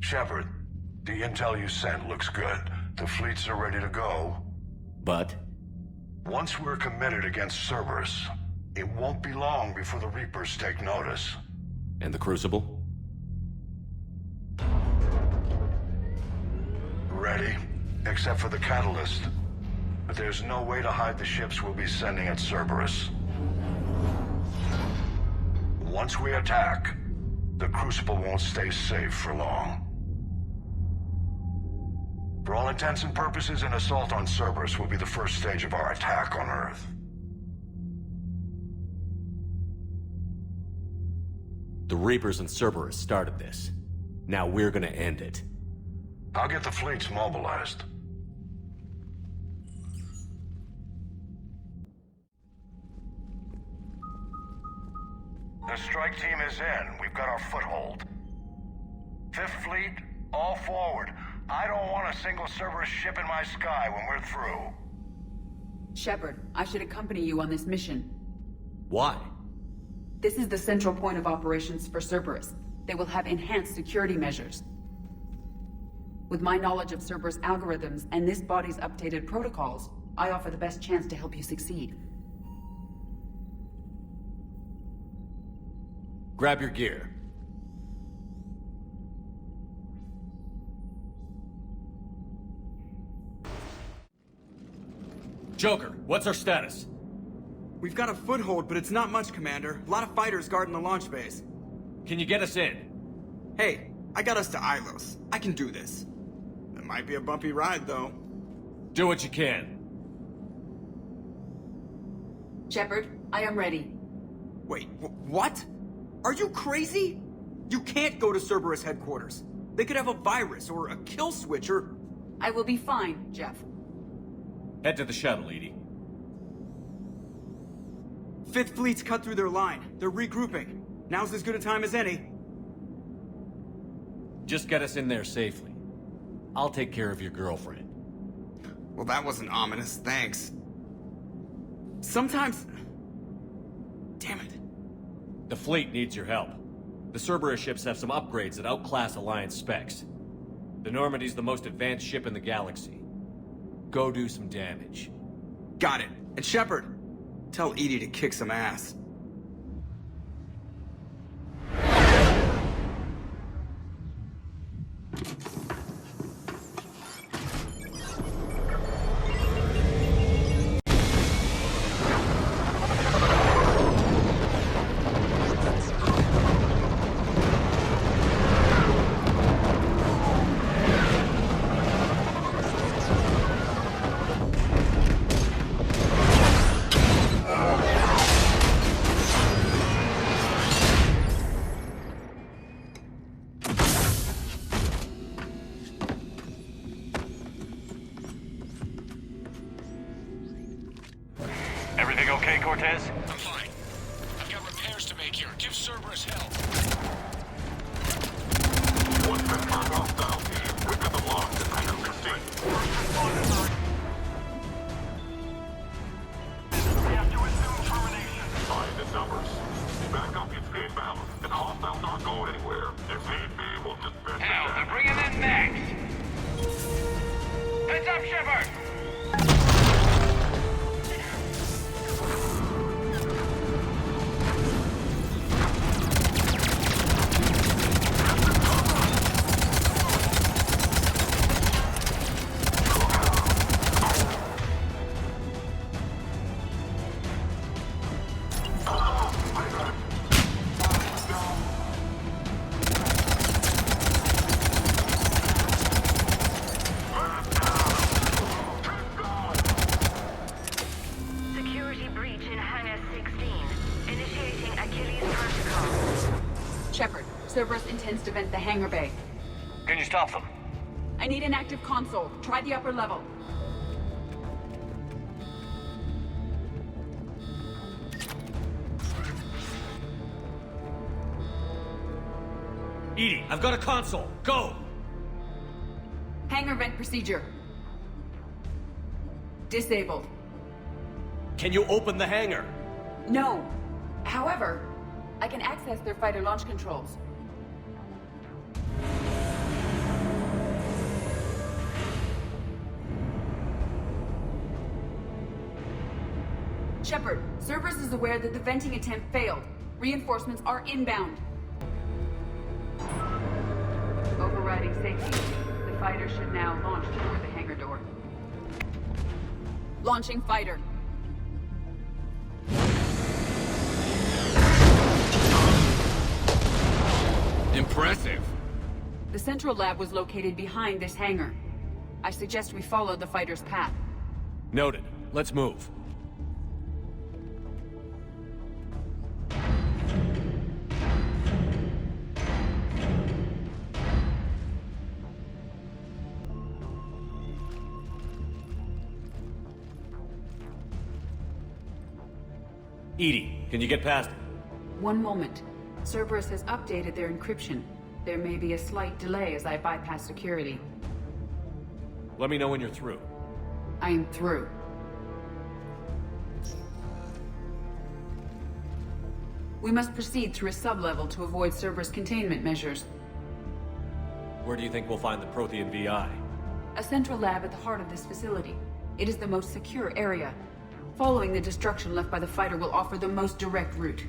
Shepard, the intel you sent looks good. The fleets are ready to go. But? Once we're committed against Cerberus, it won't be long before the Reapers take notice. And the Crucible? Ready, except for the catalyst. But there's no way to hide the ships we'll be sending at Cerberus. Once we attack, the Crucible won't stay safe for long. For all intents and purposes, an assault on Cerberus will be the first stage of our attack on Earth. The Reapers and Cerberus started this. Now we're gonna end it. I'll get the fleets mobilized. The strike team is in. We've got our foothold. Fifth Fleet, all forward. I don't want a single Cerberus ship in my sky when we're through. Shepard, I should accompany you on this mission. Why? This is the central point of operations for Cerberus. They will have enhanced security measures. With my knowledge of Cerberus algorithms and this body's updated protocols, I offer the best chance to help you succeed. Grab your gear. Joker, what's our status? We've got a foothold, but it's not much, Commander. A lot of fighters guarding the launch base. Can you get us in? Hey, I got us to Ilos. I can do this. It might be a bumpy ride, though. Do what you can. Shepard, I am ready. Wait, what? Are you crazy? You can't go to Cerberus Headquarters. They could have a virus or a kill switch or... I will be fine, Jeff. Head to the shuttle, Edie. Fifth Fleet's cut through their line. They're regrouping. Now's as good a time as any. Just get us in there safely. I'll take care of your girlfriend. Well, that wasn't ominous, thanks. Sometimes... Damn it. The fleet needs your help. The Cerberus ships have some upgrades that outclass Alliance specs. The Normandy's the most advanced ship in the galaxy. Go do some damage. Got it. And Shepard, tell Edie to kick some ass. Everything okay, Cortez? I'm fine. I've got repairs to make here. Give Cerberus help. What's been turned off now? We've got them locked at Hangar 15. We have to assume termination. Find the numbers. Backup is being balanced, and hostiles aren't going anywhere. If need be, we'll just finish Hell, they're bringing in Max. Heads up, Shepard! Shepard, Cerberus intends to vent the hangar bay. Can you stop them? I need an active console. Try the upper level. Edie, I've got a console. Go! Hangar vent procedure. Disabled. Can you open the hangar? No. However, I can access their fighter launch controls. Shepard, Cerberus is aware that the venting attempt failed. Reinforcements are inbound. Overriding safety. The fighter should now launch toward the hangar door. Launching fighter. Impressive. The central lab was located behind this hangar. I suggest we follow the fighter's path. Noted. Let's move. EDI, can you get past it? One moment. Cerberus has updated their encryption. There may be a slight delay as I bypass security. Let me know when you're through. I am through. We must proceed through a sub-level to avoid Cerberus containment measures. Where do you think we'll find the Prothean VI? A central lab at the heart of this facility. It is the most secure area. Following the destruction left by the fighter will offer the most direct route.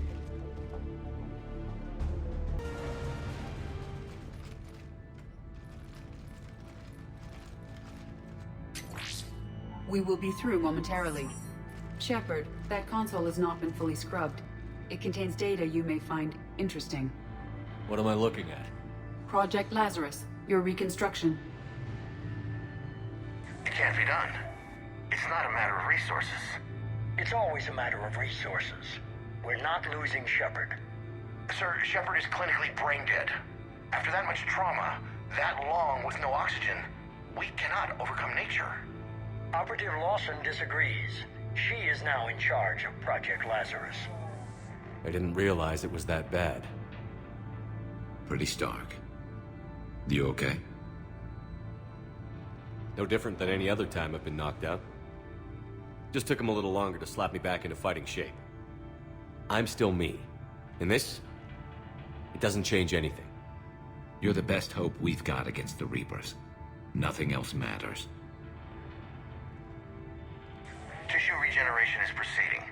We will be through momentarily. Shepard, that console has not been fully scrubbed. It contains data you may find interesting. What am I looking at? Project Lazarus, your reconstruction. It can't be done. It's not a matter of resources. It's always a matter of resources. We're not losing Shepard. Sir, Shepard is clinically brain dead. After that much trauma, that long with no oxygen, we cannot overcome nature. Operative Lawson disagrees. She is now in charge of Project Lazarus. I didn't realize it was that bad. Pretty stark. You okay? No different than any other time I've been knocked out. Just took him a little longer to slap me back into fighting shape. I'm still me. And this? It doesn't change anything. You're the best hope we've got against the Reapers. Nothing else matters. Tissue regeneration is proceeding.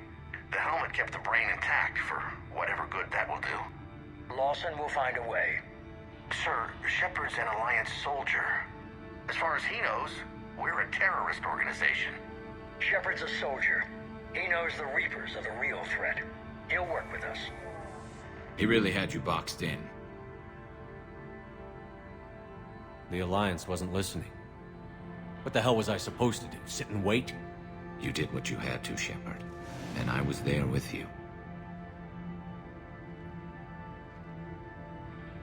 The helmet kept the brain intact for whatever good that will do. Lawson will find a way. Sir, Shepard's an Alliance soldier. As far as he knows, we're a terrorist organization. Shepard's a soldier. He knows the Reapers are the real threat. He'll work with us. He really had you boxed in. The Alliance wasn't listening. What the hell was I supposed to do? Sit and wait? You did what you had to, Shepard. And I was there with you.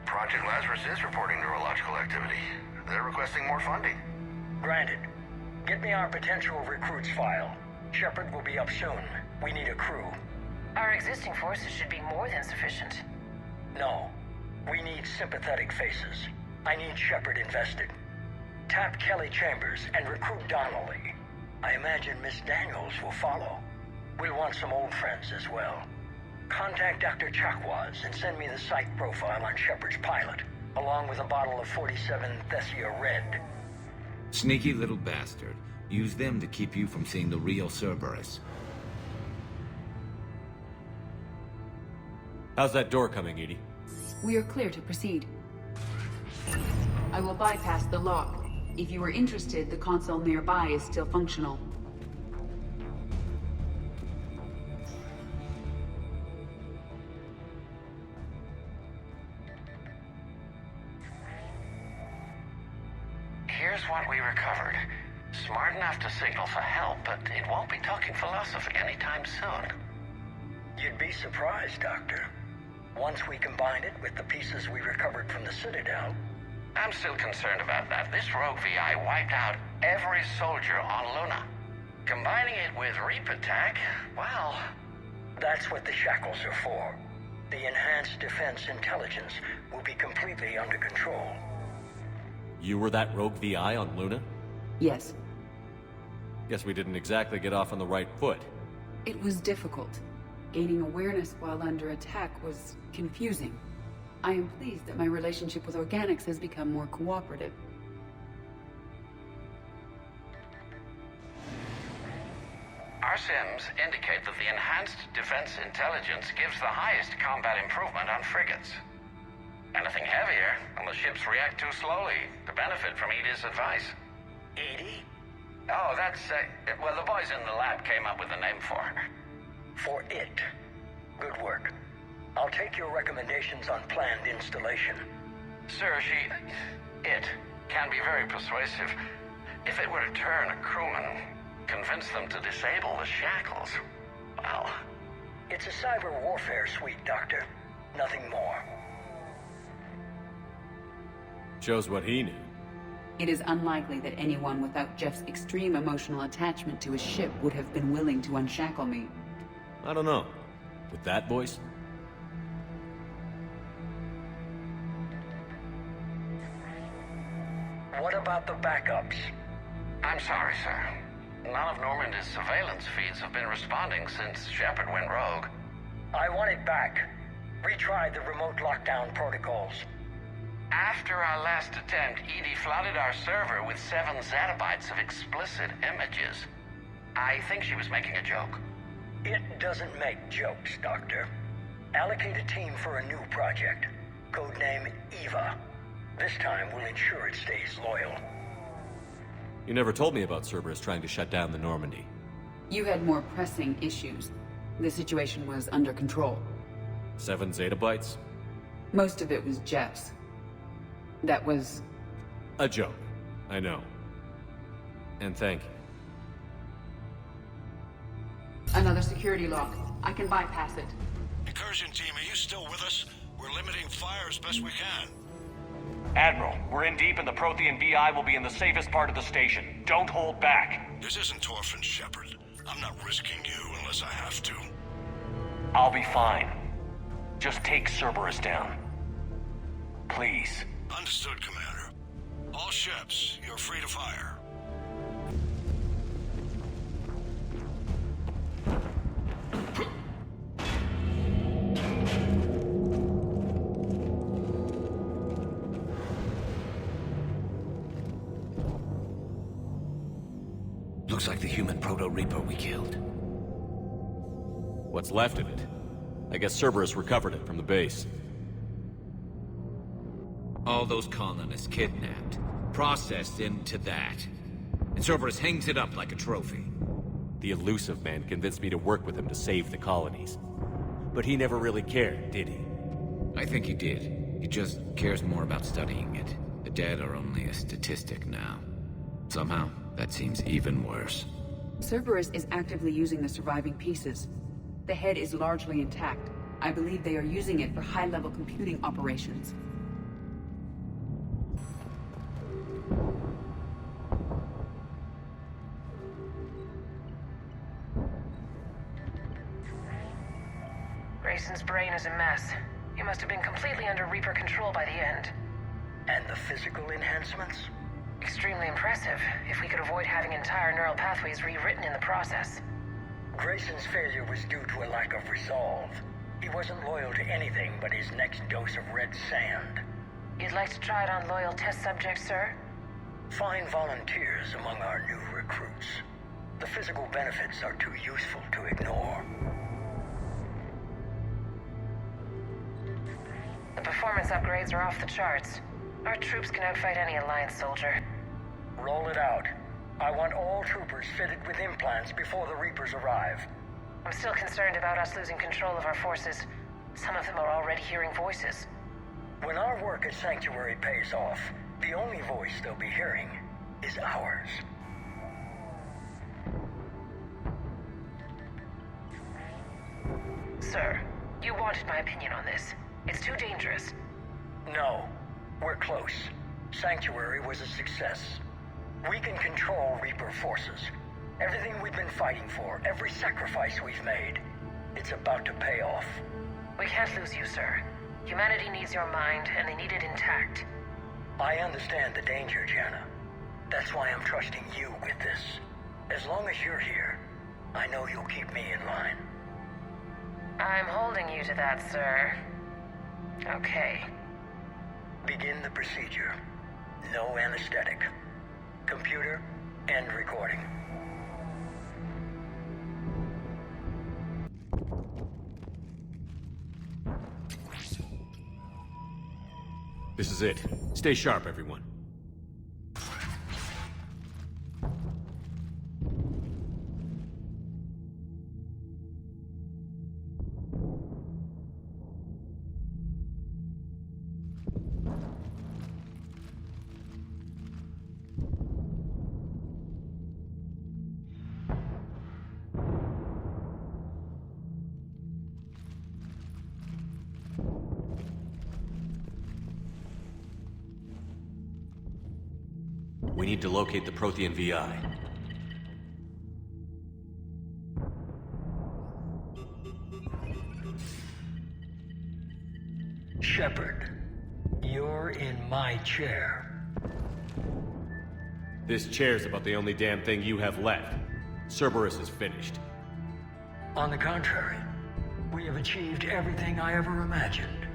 Project Lazarus is reporting neurological activity. They're requesting more funding. Granted. Get me our potential recruits file. Shepard will be up soon. We need a crew. Our existing forces should be more than sufficient. No. We need sympathetic faces. I need Shepard invested. Tap Kelly Chambers and recruit Donnelly. I imagine Miss Daniels will follow. We'll want some old friends as well. Contact Dr. Chakwas and send me the psych profile on Shepard's pilot, along with a bottle of 47 Thessia Red. Sneaky little bastard. Use them to keep you from seeing the real Cerberus. How's that door coming, EDI? We are clear to proceed. I will bypass the lock. If you are interested, the console nearby is still functional. Here's what we recovered. Smart enough to signal for help, but it won't be talking philosophy anytime soon. You'd be surprised, Doctor. Once we combine it with the pieces we recovered from the Citadel... I'm still concerned about that. This rogue VI wiped out every soldier on Luna. Combining it with Reaper tech, well... That's what the shackles are for. The enhanced defense intelligence will be completely under control. You were that rogue VI on Luna? Yes. Guess we didn't exactly get off on the right foot. It was difficult. Gaining awareness while under attack was confusing. I am pleased that my relationship with Organics has become more cooperative. Are Our sims indicate that the enhanced defense intelligence gives the highest combat improvement on frigates. Anything heavier, and the ships react too slowly to benefit from Edie's advice. Edie? Oh, that's, well, the boys in the lab came up with a name for her. For it. Good work. I'll take your recommendations on planned installation. Sir, it can be very persuasive. If it were to turn a crewman, convince them to disable the shackles, well... It's a cyber warfare suite, Doctor. Nothing more. Shows what he knew. It is unlikely that anyone without Jeff's extreme emotional attachment to his ship would have been willing to unshackle me. I don't know. With that voice? What about the backups? I'm sorry, sir. None of Normandy's surveillance feeds have been responding since Shepard went rogue. I want it back. Retry the remote lockdown protocols. After our last attempt, Edie flooded our server with 7 zettabytes of explicit images. I think she was making a joke. It doesn't make jokes, Doctor. Allocate a team for a new project. Codename Eva. This time we'll ensure it stays loyal. You never told me about Cerberus trying to shut down the Normandy. You had more pressing issues. The situation was under control. 7 zettabytes? Most of it was Jeff's. That was... a joke. I know. And thank you. Another security lock. I can bypass it. Incursion team, are you still with us? We're limiting fire as best we can. Admiral, we're in deep and the Prothean VI will be in the safest part of the station. Don't hold back. This isn't Torfin Shepard. I'm not risking you unless I have to. I'll be fine. Just take Cerberus down. Please. Understood, Commander. All ships, you're free to fire. Looks like the human Proto-Reaper we killed. What's left of it? I guess Cerberus recovered it from the base. All those colonists kidnapped, processed into that. And Cerberus hangs it up like a trophy. The Illusive Man convinced me to work with him to save the colonies. But he never really cared, did he? I think he did. He just cares more about studying it. The dead are only a statistic now. Somehow, that seems even worse. Cerberus is actively using the surviving pieces. The head is largely intact. I believe they are using it for high-level computing operations. Grayson's brain is a mess. He must have been completely under Reaper control by the end. And the physical enhancements? Extremely impressive, if we could avoid having entire neural pathways rewritten in the process. Grayson's failure was due to a lack of resolve. He wasn't loyal to anything but his next dose of red sand. You'd like to try it on loyal test subjects, sir? Find volunteers among our new recruits. The physical benefits are too useful to ignore. The performance upgrades are off the charts. Our troops can outfight any Alliance soldier. Roll it out. I want all troopers fitted with implants before the Reapers arrive. I'm still concerned about us losing control of our forces. Some of them are already hearing voices. When our work at Sanctuary pays off, the only voice they'll be hearing is ours. Sir, you wanted my opinion on this. It's too dangerous. No, we're close. Sanctuary was a success. We can control Reaper forces. Everything we've been fighting for, every sacrifice we've made, it's about to pay off. We can't lose you, sir. Humanity needs your mind, and they need it intact. I understand the danger, Jana. That's why I'm trusting you with this. As long as you're here, I know you'll keep me in line. I'm holding you to that, sir. Okay. Begin the procedure. No anesthetic. Computer, end recording. This is it. Stay sharp, everyone. We need to locate the Prothean VI. Shepard, you're in my chair. This chair's about the only damn thing you have left. Cerberus is finished. On the contrary, we have achieved everything I ever imagined.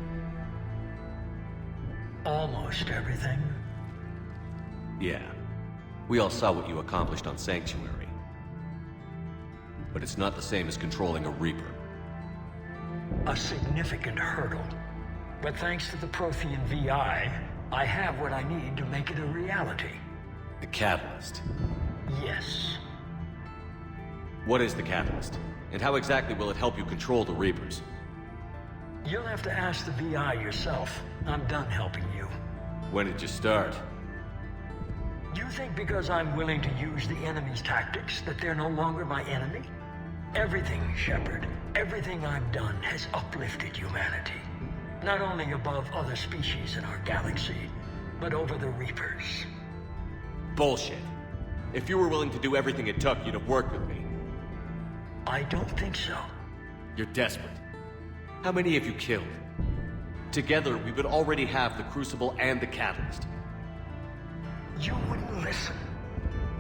Almost everything. Yeah. We all saw what you accomplished on Sanctuary. But it's not the same as controlling a Reaper. A significant hurdle. But thanks to the Prothean VI, I have what I need to make it a reality. The Catalyst. Yes. What is the Catalyst? And how exactly will it help you control the Reapers? You'll have to ask the VI yourself. I'm done helping you. When did you start? You think because I'm willing to use the enemy's tactics that they're no longer my enemy? Everything, Shepard, everything I've done has uplifted humanity. Not only above other species in our galaxy, but over the Reapers. Bullshit. If you were willing to do everything it took, you'd have worked with me. I don't think so. You're desperate. How many have you killed? Together, we would already have the Crucible and the Catalyst. You wouldn't listen.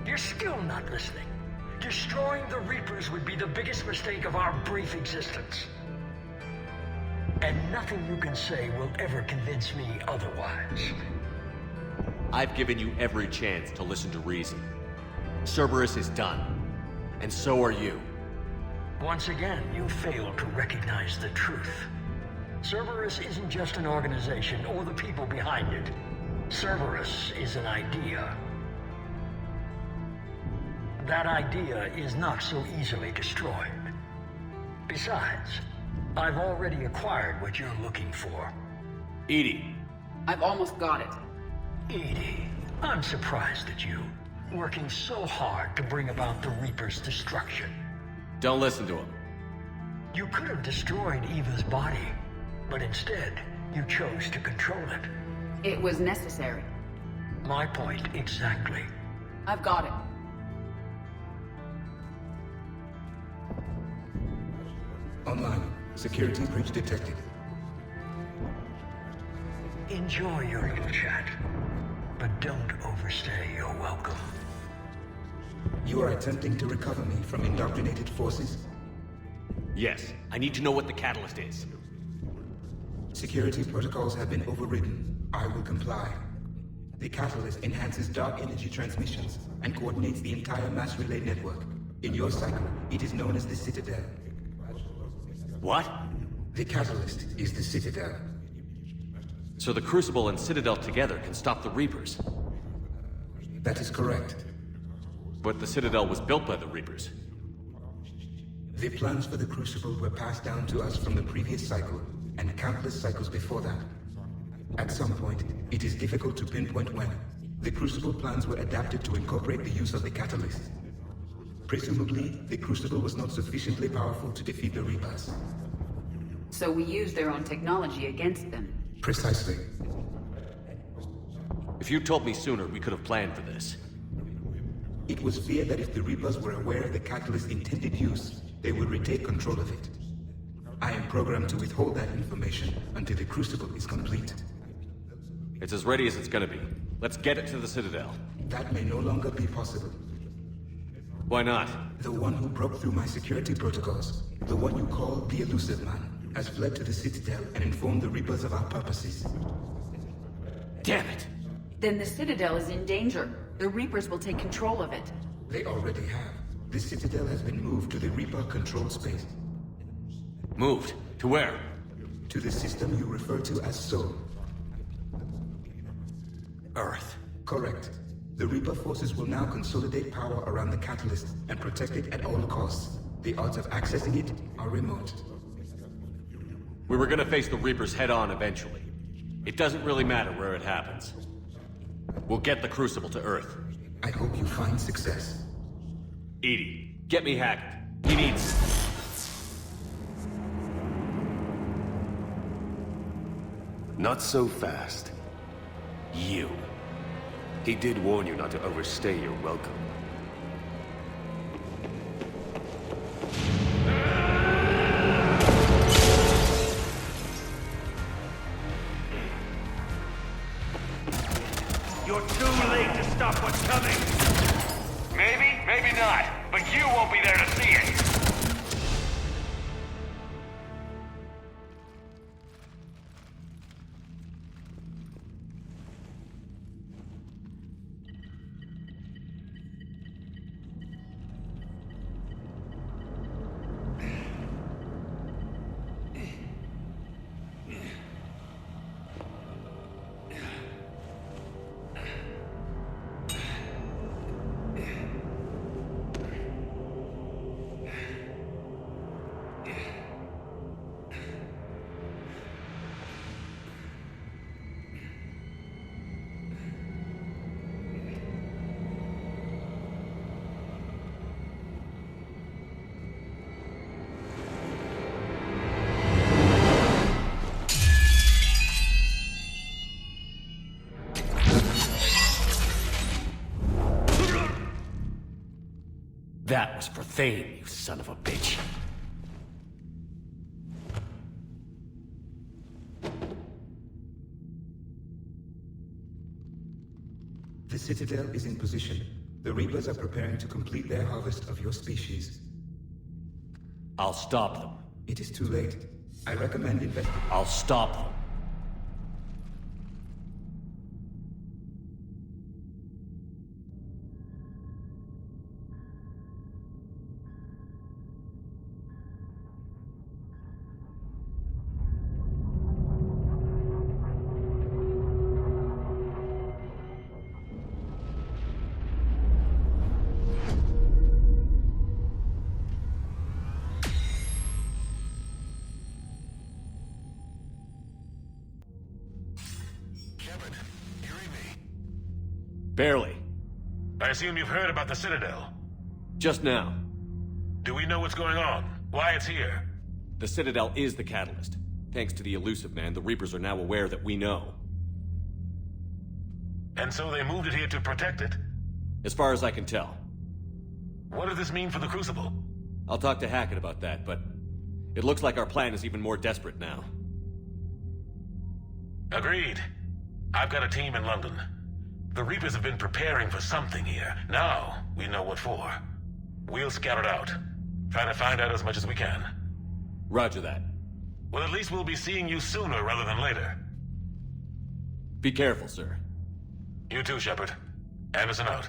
You're still not listening. Destroying the Reapers would be the biggest mistake of our brief existence. And nothing you can say will ever convince me otherwise. I've given you every chance to listen to reason. Cerberus is done. And so are you. Once again, you failed to recognize the truth. Cerberus isn't just an organization or the people behind it. Cerberus is an idea. That idea is not so easily destroyed. Besides, I've already acquired what you're looking for. EDI. I've almost got it. EDI, I'm surprised at you, working so hard to bring about the Reaper's destruction. Don't listen to him. You could have destroyed Eva's body, but instead, you chose to control it. It was necessary. My point exactly. I've got it. Online. Security breach detected. Enjoy your little chat, but don't overstay your welcome. You are attempting to recover me from indoctrinated forces? Yes. I need to know what the Catalyst is. Security protocols have been overridden. I will comply. The Catalyst enhances dark energy transmissions and coordinates the entire mass relay network. In your cycle, it is known as the Citadel. What? The Catalyst is the Citadel. So the Crucible and Citadel together can stop the Reapers? That is correct. But the Citadel was built by the Reapers. The plans for the Crucible were passed down to us from the previous cycle, and countless cycles before that. At some point, it is difficult to pinpoint when, the Crucible plans were adapted to incorporate the use of the Catalyst. Presumably, the Crucible was not sufficiently powerful to defeat the Reapers. So we used their own technology against them. Precisely. If you told me sooner, we could have planned for this. It was feared that if the Reapers were aware of the Catalyst's intended use, they would retake control of it. I am programmed to withhold that information until the Crucible is complete. It's as ready as it's gonna be. Let's get it to the Citadel. That may no longer be possible. Why not? The one who broke through my security protocols, the one you call the Illusive Man, has fled to the Citadel and informed the Reapers of our purposes. Damn it! Then the Citadel is in danger. The Reapers will take control of it. They already have. The Citadel has been moved to the Reaper control space. Moved? To where? To the system you refer to as Soul. Earth. Correct. The Reaper forces will now consolidate power around the catalyst and protect it at all costs. The odds of accessing it are remote. We were gonna face the Reapers head-on eventually. It doesn't really matter where it happens. We'll get the Crucible to Earth. I hope you find success. EDI, get me Hackett. He needs... Not so fast. You. He did warn you not to overstay your welcome. You're too late to stop what's coming. Maybe, maybe not, but you won't be there to see it. That was for Thane, you son of a bitch. The Citadel is in position. The Reapers are preparing to complete their harvest of your species. I'll stop them. It is too late. I recommend investigating. I'll stop them. Barely. I assume you've heard about the Citadel. Just now. Do we know what's going on? Why it's here? The Citadel is the catalyst. Thanks to the Illusive Man, the Reapers are now aware that we know. And so they moved it here to protect it? As far as I can tell. What does this mean for the Crucible? I'll talk to Hackett about that, but it looks like our plan is even more desperate now. Agreed. I've got a team in London. The Reapers have been preparing for something here. Now, we know what for. We'll scout it out. Try to find out as much as we can. Roger that. Well, at least we'll be seeing you sooner rather than later. Be careful, sir. You too, Shepard. Anderson out.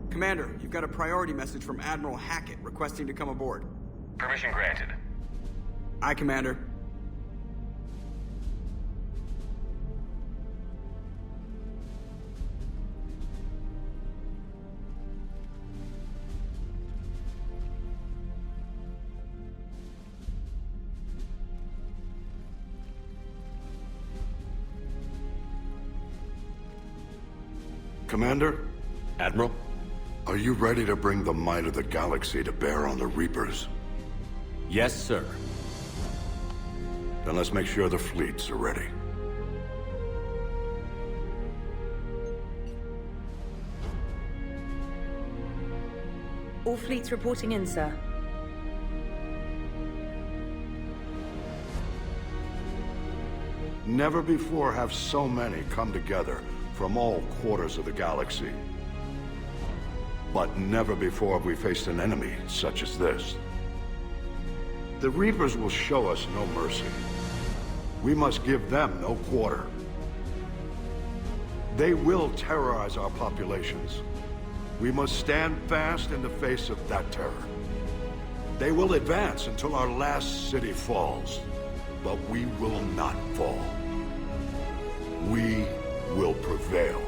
Commander, you've got a priority message from Admiral Hackett requesting to come aboard. Permission granted. Aye, Commander. Commander? Admiral? Are you ready to bring the might of the galaxy to bear on the Reapers? Yes, sir. Then let's make sure the fleets are ready. All fleets reporting in, sir. Never before have so many come together from all quarters of the galaxy. But never before have we faced an enemy such as this. The Reapers will show us no mercy. We must give them no quarter. They will terrorize our populations. We must stand fast in the face of that terror. They will advance until our last city falls, but we will not fall. We will prevail.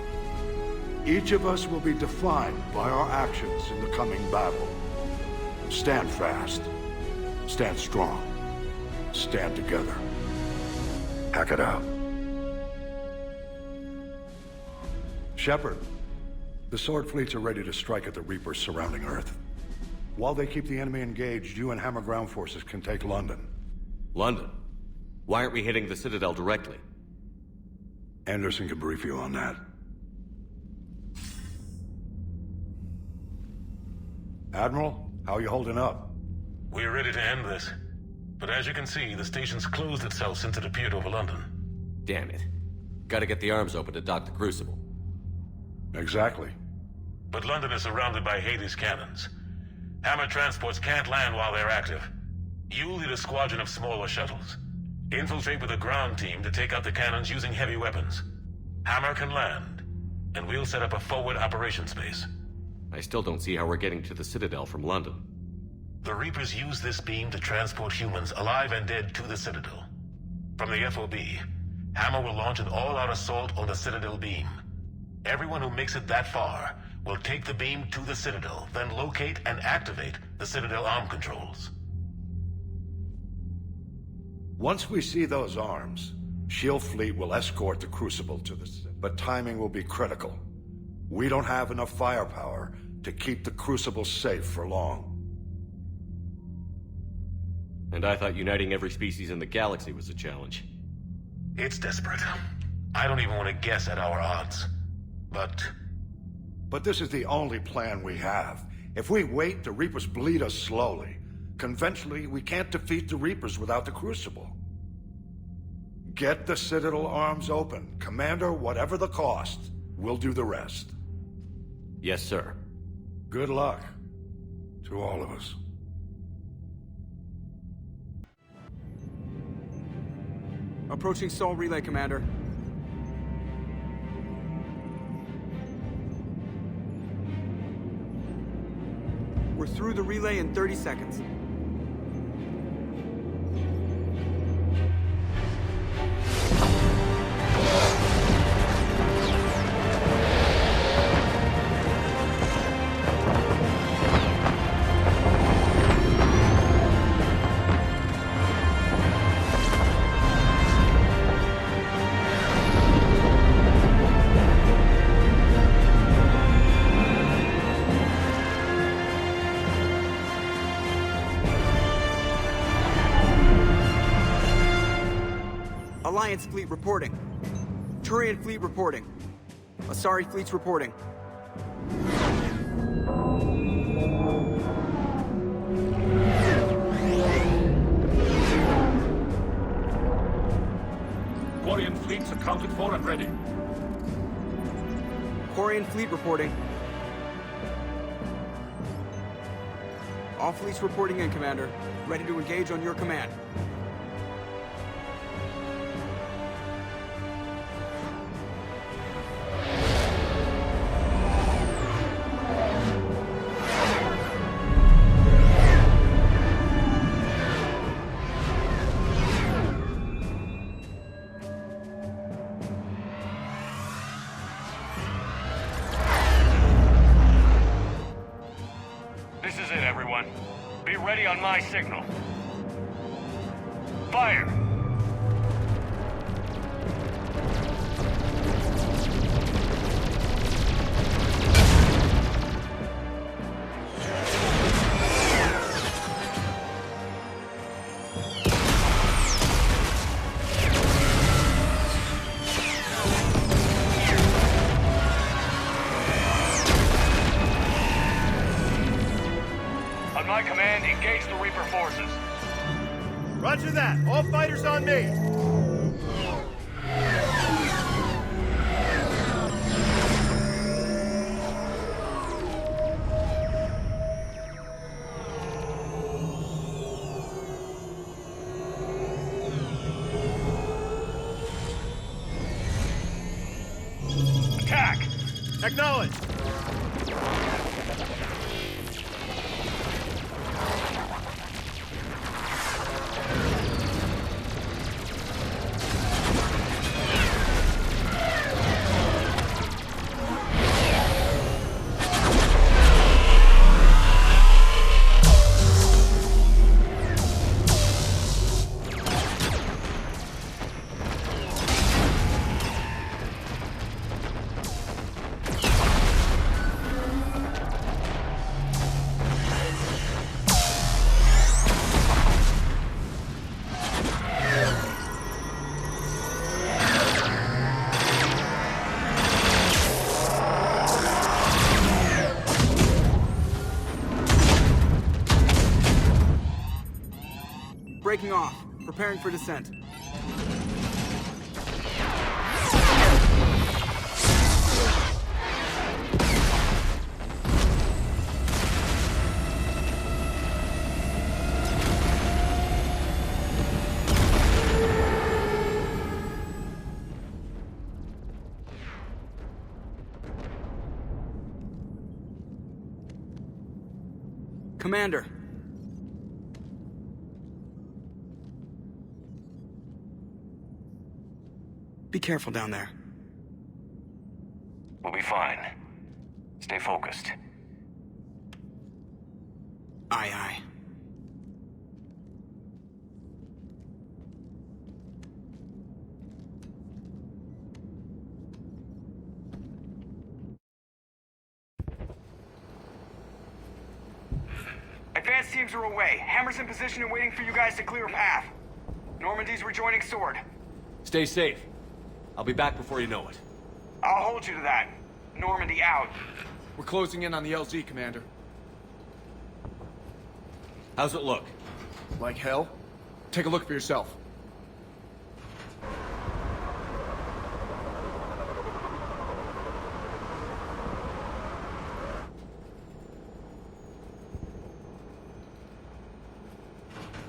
Each of us will be defined by our actions in the coming battle. Stand fast. Stand strong. Stand together. Hack it out. Shepard, the Sword fleets are ready to strike at the Reapers surrounding Earth. While they keep the enemy engaged, you and Hammer ground forces can take London. London? Why aren't we hitting the Citadel directly? Anderson can brief you on that. Admiral, how are you holding up? We're ready to end this. But as you can see, the station's closed itself since it appeared over London. Damn it. Gotta get the arms open to dock the Crucible. Exactly. But London is surrounded by Hades cannons. Hammer transports can't land while they're active. You'll lead a squadron of smaller shuttles. Infiltrate with a ground team to take out the cannons using heavy weapons. Hammer can land, and we'll set up a forward operations base. I still don't see how we're getting to the Citadel from London. The Reapers use this beam to transport humans, alive and dead, to the Citadel. From the FOB, Hammer will launch an all-out assault on the Citadel beam. Everyone who makes it that far will take the beam to the Citadel, then locate and activate the Citadel arm controls. Once we see those arms, SHIELD fleet will escort the Crucible to the Citadel. But timing will be critical. We don't have enough firepower to keep the Crucible safe for long. And I thought uniting every species in the galaxy was a challenge. It's desperate. I don't even want to guess at our odds. But this is the only plan we have. If we wait, the Reapers bleed us slowly. Conventionally, we can't defeat the Reapers without the Crucible. Get the Citadel arms open. Commander, whatever the cost, we'll do the rest. Yes, sir. Good luck. To all of us. Approaching Sol Relay, Commander. We're through the relay in 30 seconds. Alliance fleet reporting. Turian fleet reporting. Asari fleets reporting. Quarian fleets accounted for and ready. Quarian fleet reporting. All fleets reporting in, Commander. Ready to engage on your command. On my signal. Fire! On my command, engage the Reaper forces. Roger that. All fighters on me. acknowledged. Breaking off. Preparing for descent. Commander. Be careful down there. We'll be fine. Stay focused. Aye, aye. Advanced teams are away. Hammer's in position and waiting for you guys to clear a path. Normandy's rejoining Sword. Stay safe. I'll be back before you know it. I'll hold you to that. Normandy out. We're closing in on the LZ, Commander. How's it look? Like hell? Take a look for yourself.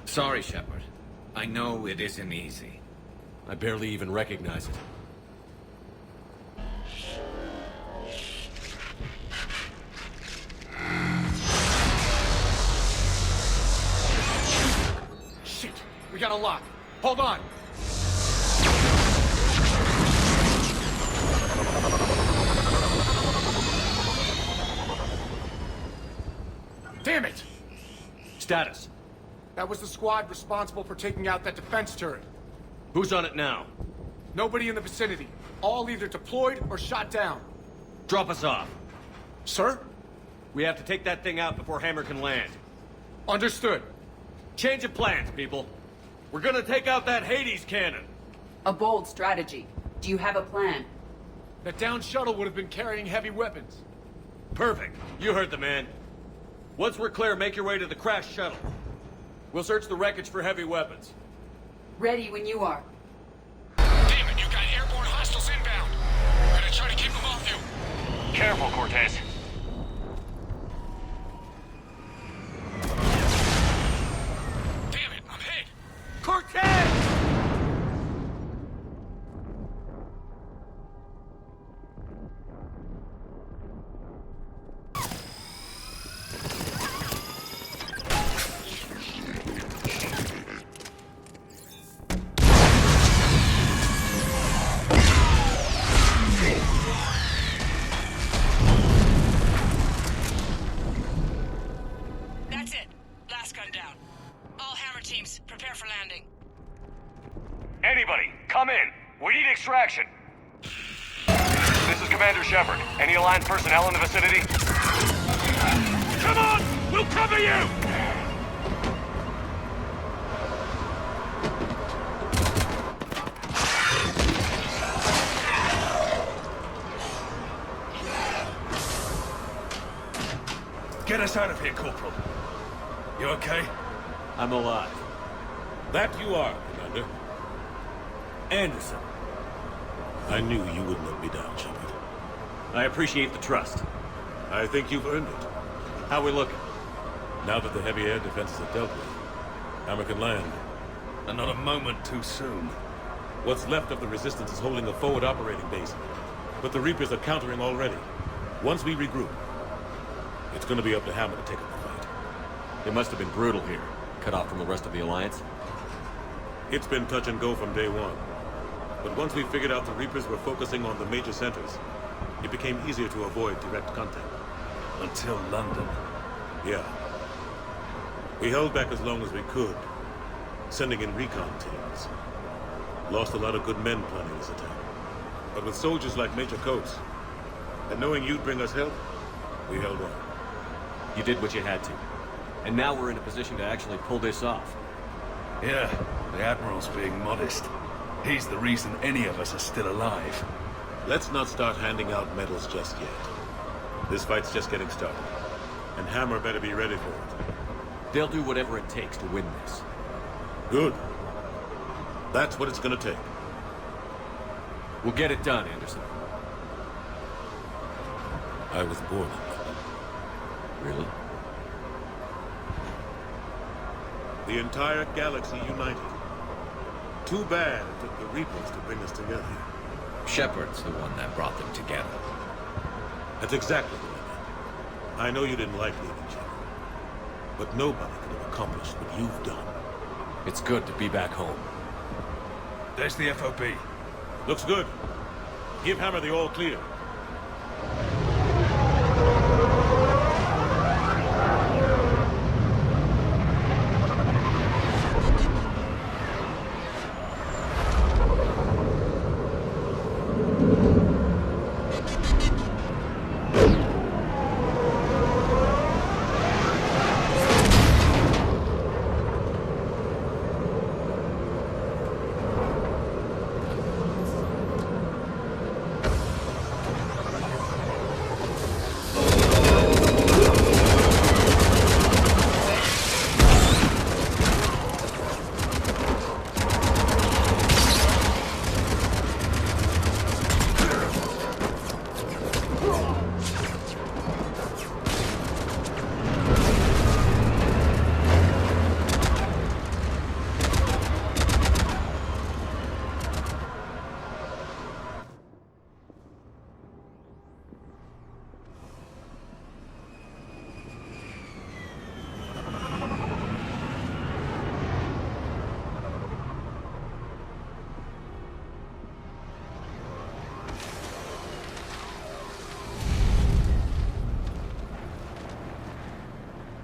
Sorry, Shepard. I know it isn't easy. I barely even recognize it. Shit! We got a lock. Hold on! Damn it! Status. That was the squad responsible for taking out that defense turret. Who's on it now? Nobody in the vicinity. All either deployed or shot down. Drop us off. Sir? We have to take that thing out before Hammer can land. Understood. Change of plans, people. We're gonna take out that Hades cannon. A bold strategy. Do you have a plan? That downed shuttle would have been carrying heavy weapons. Perfect. You heard the man. Once we're clear, make your way to the crashed shuttle. We'll search the wreckage for heavy weapons. Ready when you are. Damn it, you got airborne hostiles inbound. We're gonna try to keep them off you. Careful, Cortez. Damn it, I'm hit. Cortez! That's it. Last gun down. All Hammer teams, prepare for landing. Anybody, come in. We need extraction. This is Commander Shepard. Any Alliance personnel in the vicinity? Come on! We'll cover you! Get us out of here, Corporal. You okay? I'm alive. That you are, Commander. Anderson. I knew you wouldn't let me down, Shepard. I appreciate the trust. I think you've earned it. How we looking? Now that the heavy air defenses are dealt with, Hammer can land. And not a moment too soon. What's left of the Resistance is holding a forward operating base. But the Reapers are countering already. Once we regroup, it's gonna be up to Hammer to take up the fight. It must have been brutal here, cut off from the rest of the Alliance. It's been touch and go from day one. But once we figured out the Reapers were focusing on the major centers, it became easier to avoid direct contact. Until London. Yeah. We held back as long as we could, sending in recon teams. Lost a lot of good men planning this attack. But with soldiers like Major Coates, and knowing you'd bring us help, we held on. You did what you had to. And now we're in a position to actually pull this off. Yeah, the Admiral's being modest. He's the reason any of us are still alive. Let's not start handing out medals just yet. This fight's just getting started. And Hammer better be ready for it. They'll do whatever it takes to win this. Good. That's what it's gonna take. We'll get it done, Anderson. I was born in London. Really? The entire galaxy united. Too bad it took the Reapers to bring us together. Shepard's the one that brought them together. That's exactly what I meant. I know you didn't like leaving, Shepard. But nobody could have accomplished what you've done. It's good to be back home. There's the FOB. Looks good. Give Hammer the all clear.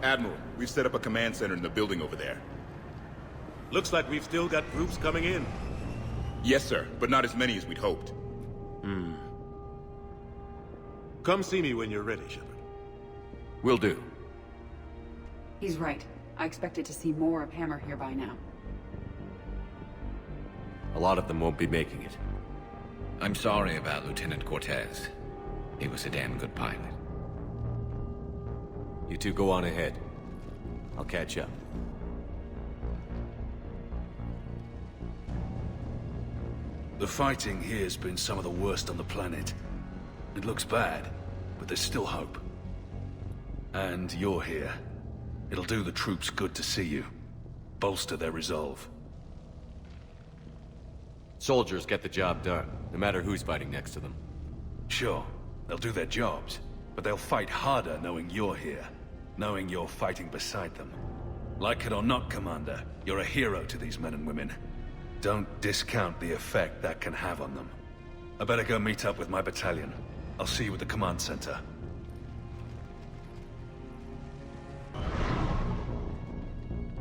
Admiral, we've set up a command center in the building over there. Looks like we've still got groups coming in. Yes, sir, but not as many as we'd hoped. Come see me when you're ready, Shepard. Will do. He's right. I expected to see more of Hammer here by now. A lot of them won't be making it. I'm sorry about Lieutenant Cortez. He was a damn good pilot. You two go on ahead. I'll catch up. The fighting here's been some of the worst on the planet. It looks bad, but there's still hope. And you're here. It'll do the troops good to see you. Bolster their resolve. Soldiers get the job done, no matter who's fighting next to them. Sure, they'll do their jobs, but they'll fight harder knowing you're here. Knowing you're fighting beside them. Like it or not, Commander, you're a hero to these men and women. Don't discount the effect that can have on them. I better go meet up with my battalion. I'll see you at the command center.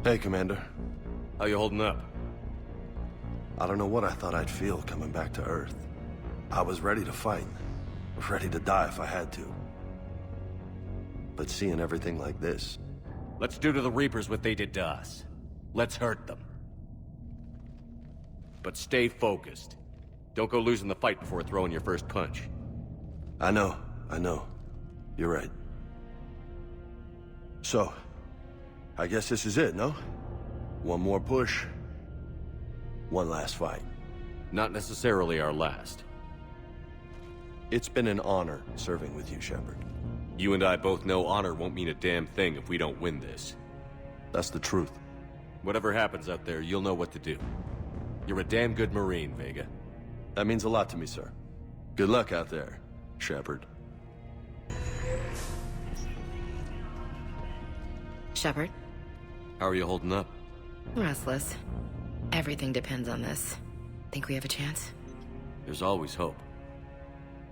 Hey, Commander. How you holding up? I don't know what I thought I'd feel coming back to Earth. I was ready to fight. Ready to die if I had to. But seeing everything like this... Let's do to the Reapers what they did to us. Let's hurt them. But stay focused. Don't go losing the fight before throwing your first punch. I know. You're right. So, I guess this is it, no? One more push. One last fight. Not necessarily our last. It's been an honor serving with you, Shepard. You and I both know honor won't mean a damn thing if we don't win this. That's the truth. Whatever happens out there, you'll know what to do. You're a damn good Marine, Vega. That means a lot to me, sir. Good luck out there, Shepard. Shepard? How are you holding up? Restless. Everything depends on this. Think we have a chance? There's always hope.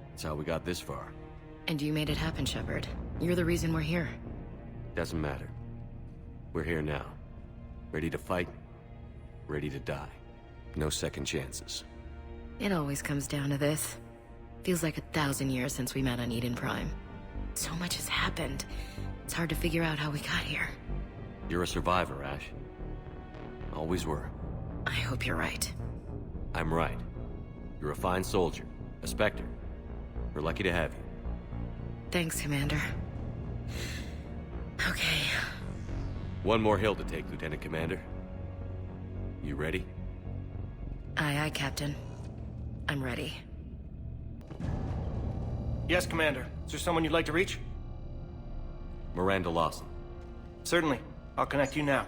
That's how we got this far. And you made it happen, Shepard. You're the reason we're here. Doesn't matter. We're here now. Ready to fight. Ready to die. No second chances. It always comes down to this. Feels like 1,000 years since we met on Eden Prime. So much has happened. It's hard to figure out how we got here. You're a survivor, Ash. Always were. I hope you're right. I'm right. You're a fine soldier. A Spectre. We're lucky to have you. Thanks, Commander. Okay. One more hill to take, Lieutenant Commander. You ready? Aye, aye, Captain. I'm ready. Yes, Commander. Is there someone you'd like to reach? Miranda Lawson. Certainly. I'll connect you now.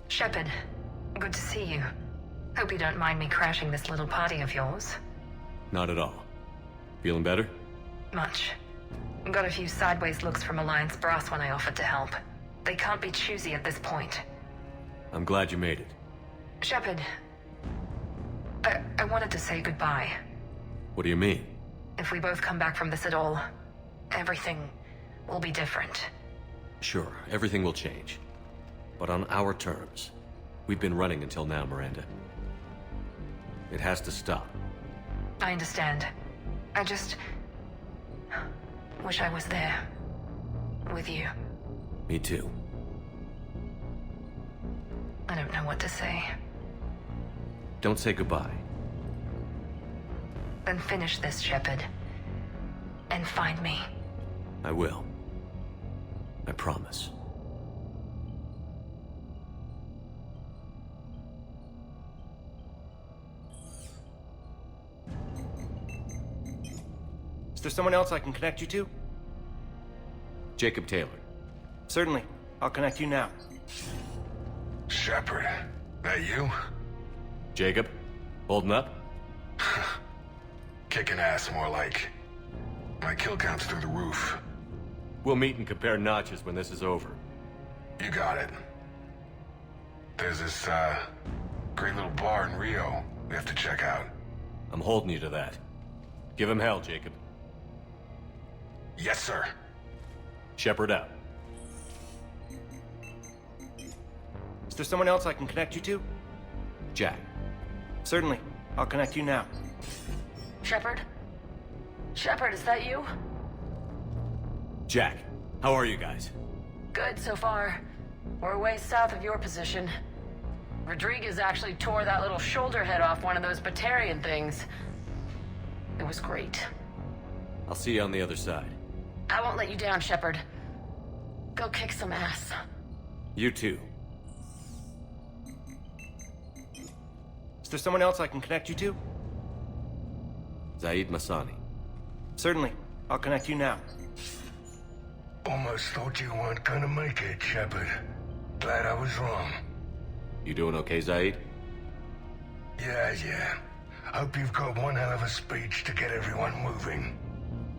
Shepard, good to see you. Hope you don't mind me crashing this little party of yours. Not at all. Feeling better? Much. Got a few sideways looks from Alliance brass when I offered to help. They can't be choosy at this point. I'm glad you made it. Shepard, I wanted to say goodbye. What do you mean? If we both come back from this at all, everything will be different. Sure, everything will change. But on our terms. We've been running until now, Miranda. It has to stop. I understand. I just wish I was there. With you. Me too. I don't know what to say. Don't say goodbye. Then finish this, Shepard. And find me. I will. I promise. Is there someone else I can connect you to? Jacob Taylor. Certainly. I'll connect you now. Shepard, that you? Jacob? Holding up? Kicking ass, more like. My kill count's through the roof. We'll meet and compare notches when this is over. You got it. There's this, great little bar in Rio we have to check out. I'm holding you to that. Give him hell, Jacob. Yes, sir. Shepard out. Is there someone else I can connect you to? Jack. Certainly. I'll connect you now. Shepard? Shepard, is that you? Jack, how are you guys? Good so far. We're way south of your position. Rodriguez actually tore that little shoulder head off one of those Batarian things. It was great. I'll see you on the other side. I won't let you down, Shepard. Go kick some ass. You too. Is there someone else I can connect you to? Zaid Masani. Certainly. I'll connect you now. Almost thought you weren't gonna make it, Shepard. Glad I was wrong. You doing okay, Zaid? Yeah. Hope you've got one hell of a speech to get everyone moving.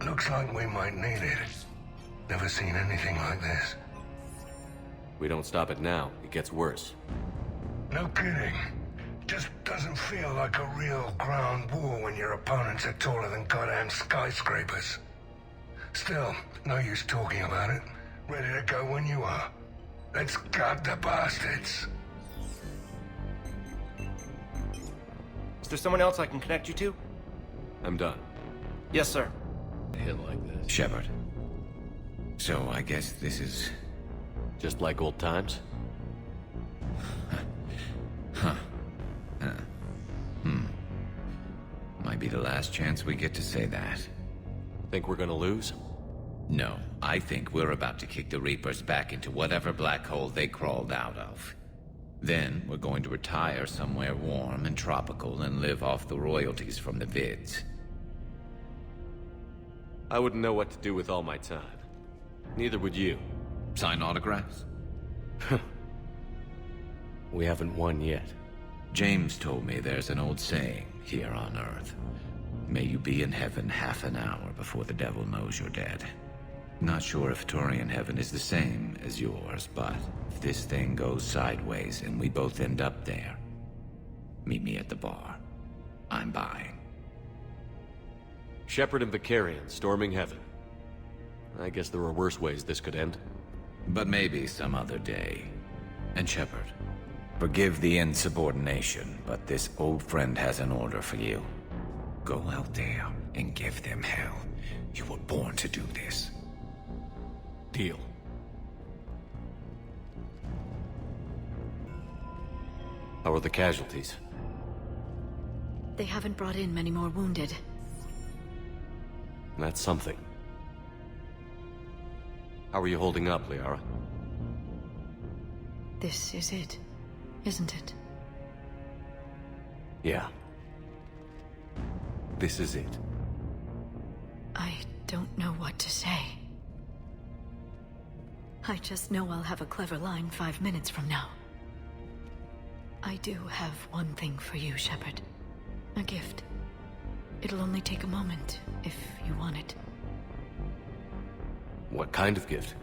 Looks like we might need it. Never seen anything like this. We don't stop it now, it gets worse. No kidding. Just doesn't feel like a real ground war when your opponents are taller than goddamn skyscrapers. Still, no use talking about it. Ready to go when you are. Let's gut the bastards. Is there someone else I can connect you to? I'm done. Yes, sir. A hill like this. Shepard. So I guess this is... just like old times? Might be the last chance we get to say that. Think we're gonna lose? No, I think we're about to kick the Reapers back into whatever black hole they crawled out of. Then we're going to retire somewhere warm and tropical and live off the royalties from the vids. I wouldn't know what to do with all my time. Neither would you. Sign autographs? We haven't won yet. James told me there's an old saying here on Earth. May you be in heaven half an hour before the devil knows you're dead. Not sure if Turian heaven is the same as yours, but if this thing goes sideways and we both end up there, meet me at the bar. I'm buying. Shepard and Vicarian storming heaven. I guess there are worse ways this could end. But maybe some other day. And Shepard, forgive the insubordination, but this old friend has an order for you. Go out there and give them hell. You were born to do this. Deal. How are the casualties? They haven't brought in many more wounded. That's something. How are you holding up, Liara? This is it, isn't it? Yeah. This is it. I don't know what to say. I just know I'll have a clever line 5 minutes from now. I do have one thing for you, Shepard. A gift. It'll only take a moment, if you want it. What kind of gift?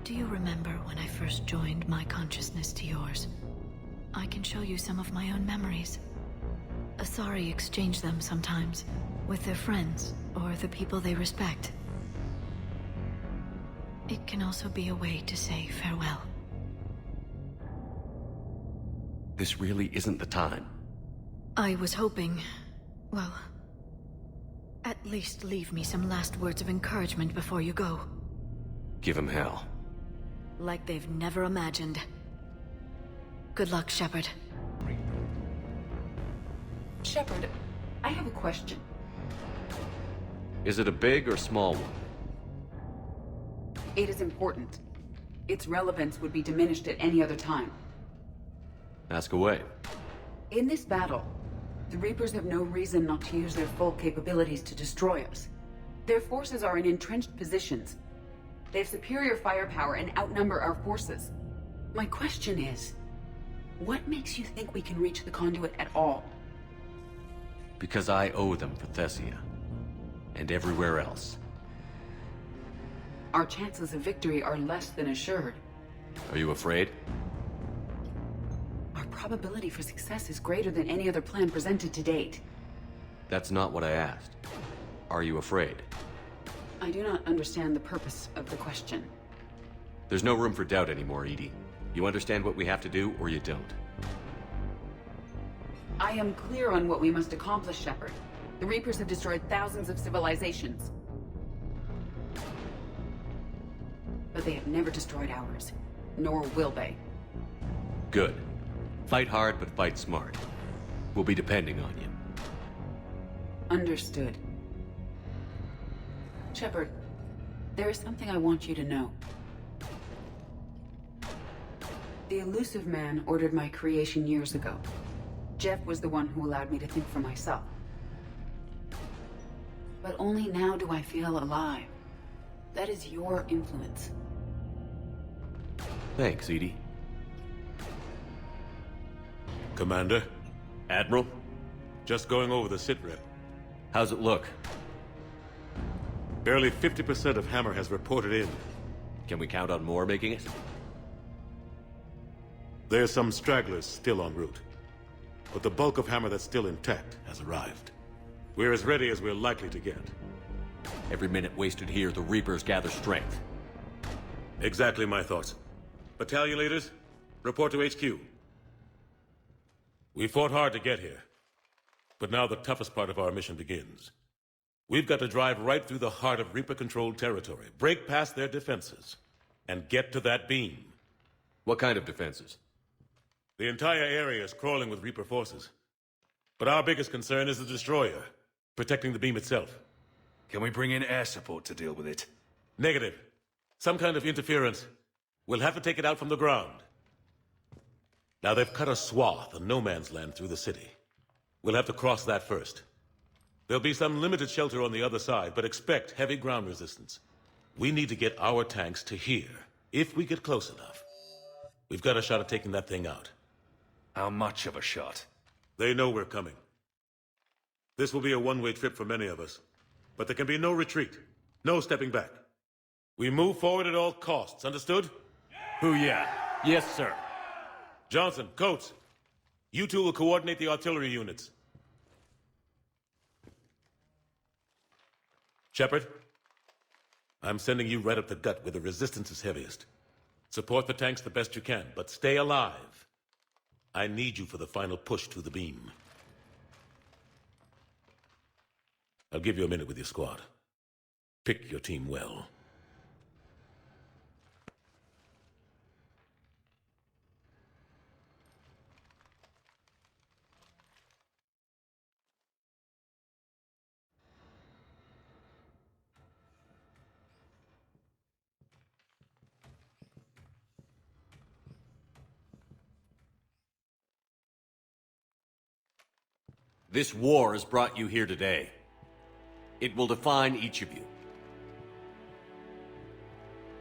Do you remember when I first joined my consciousness to yours? I can show you some of my own memories. Asari exchange them sometimes, with their friends, or the people they respect. It can also be a way to say farewell. This really isn't the time. I was hoping, well, at least leave me some last words of encouragement before you go. Give him hell. Like they've never imagined. Good luck, Shepard. Shepard, I have a question. Is it a big or small one? It is important. Its relevance would be diminished at any other time. Ask away. In this battle, the Reapers have no reason not to use their full capabilities to destroy us. Their forces are in entrenched positions. They have superior firepower and outnumber our forces. My question is, what makes you think we can reach the conduit at all? Because I owe them for Thessia. And everywhere else. Our chances of victory are less than assured. Are you afraid? Our probability for success is greater than any other plan presented to date. That's not what I asked. Are you afraid? I do not understand the purpose of the question. There's no room for doubt anymore, Edie. You understand what we have to do, or you don't. I am clear on what we must accomplish, Shepard. The Reapers have destroyed thousands of civilizations. But they have never destroyed ours. Nor will they. Good. Fight hard, but fight smart. We'll be depending on you. Understood. Shepard, there is something I want you to know. The Illusive Man ordered my creation years ago. Jeff was the one who allowed me to think for myself. But only now do I feel alive. That is your influence. Thanks, Edie. Commander? Admiral? Just going over the sitrep. How's it look? Barely 50% of Hammer has reported in. Can we count on more making it? There's some stragglers still en route. But the bulk of Hammer that's still intact has arrived. We're as ready as we're likely to get. Every minute wasted here, the Reapers gather strength. Exactly my thoughts. Battalion leaders, report to HQ. We fought hard to get here. But now the toughest part of our mission begins. We've got to drive right through the heart of Reaper-controlled territory, break past their defenses, and get to that beam. What kind of defenses? The entire area is crawling with Reaper forces. But our biggest concern is the destroyer, protecting the beam itself. Can we bring in air support to deal with it? Negative. Some kind of interference. We'll have to take it out from the ground. Now they've cut a swath of no man's land through the city. We'll have to cross that first. There'll be some limited shelter on the other side, but expect heavy ground resistance. We need to get our tanks to here, if we get close enough. We've got a shot at taking that thing out. How much of a shot? They know we're coming. This will be a one-way trip for many of us. But there can be no retreat, no stepping back. We move forward at all costs, understood? Who, yeah. Yes, sir. Johnson, Coates, you two will coordinate the artillery units. Shepard, I'm sending you right up the gut where the resistance is heaviest. Support the tanks the best you can, but stay alive. I need you for the final push to the beam. I'll give you a minute with your squad. Pick your team well. This war has brought you here today. It will define each of you.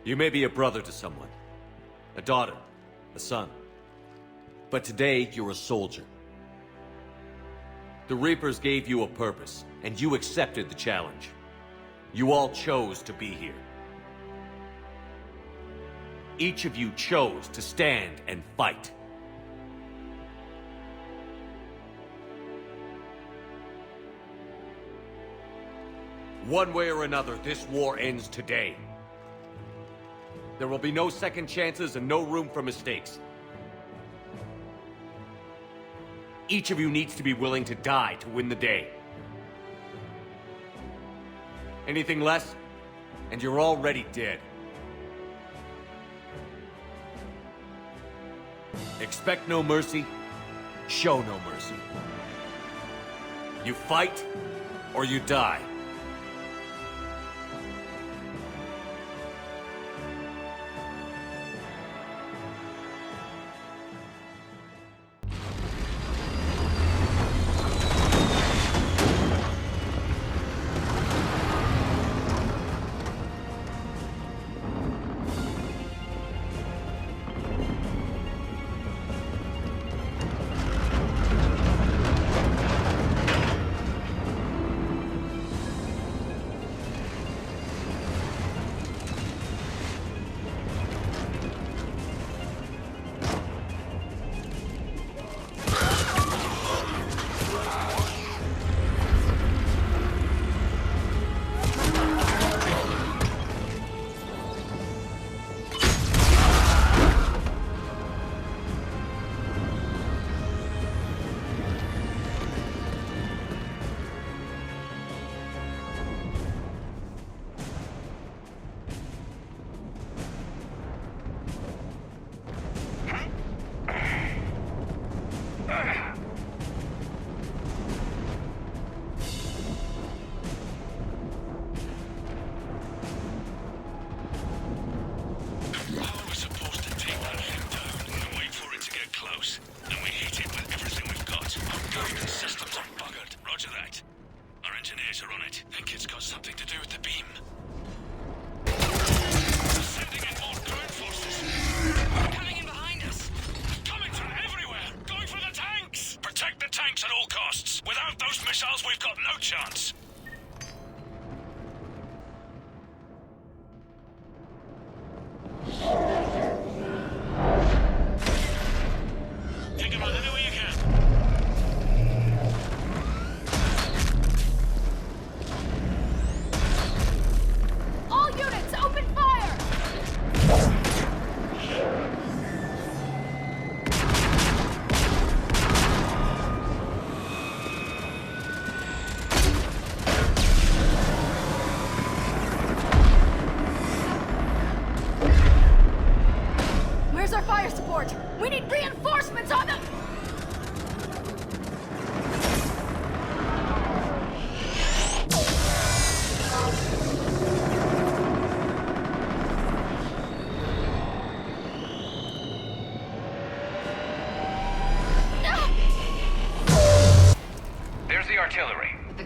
You may be a brother to someone, a daughter, a son. But today, you're a soldier. The Reapers gave you a purpose, and you accepted the challenge. You all chose to be here. Each of you chose to stand and fight. One way or another, this war ends today. There will be no second chances and no room for mistakes. Each of you needs to be willing to die to win the day. Anything less, and you're already dead. Expect no mercy, show no mercy. You fight, or you die.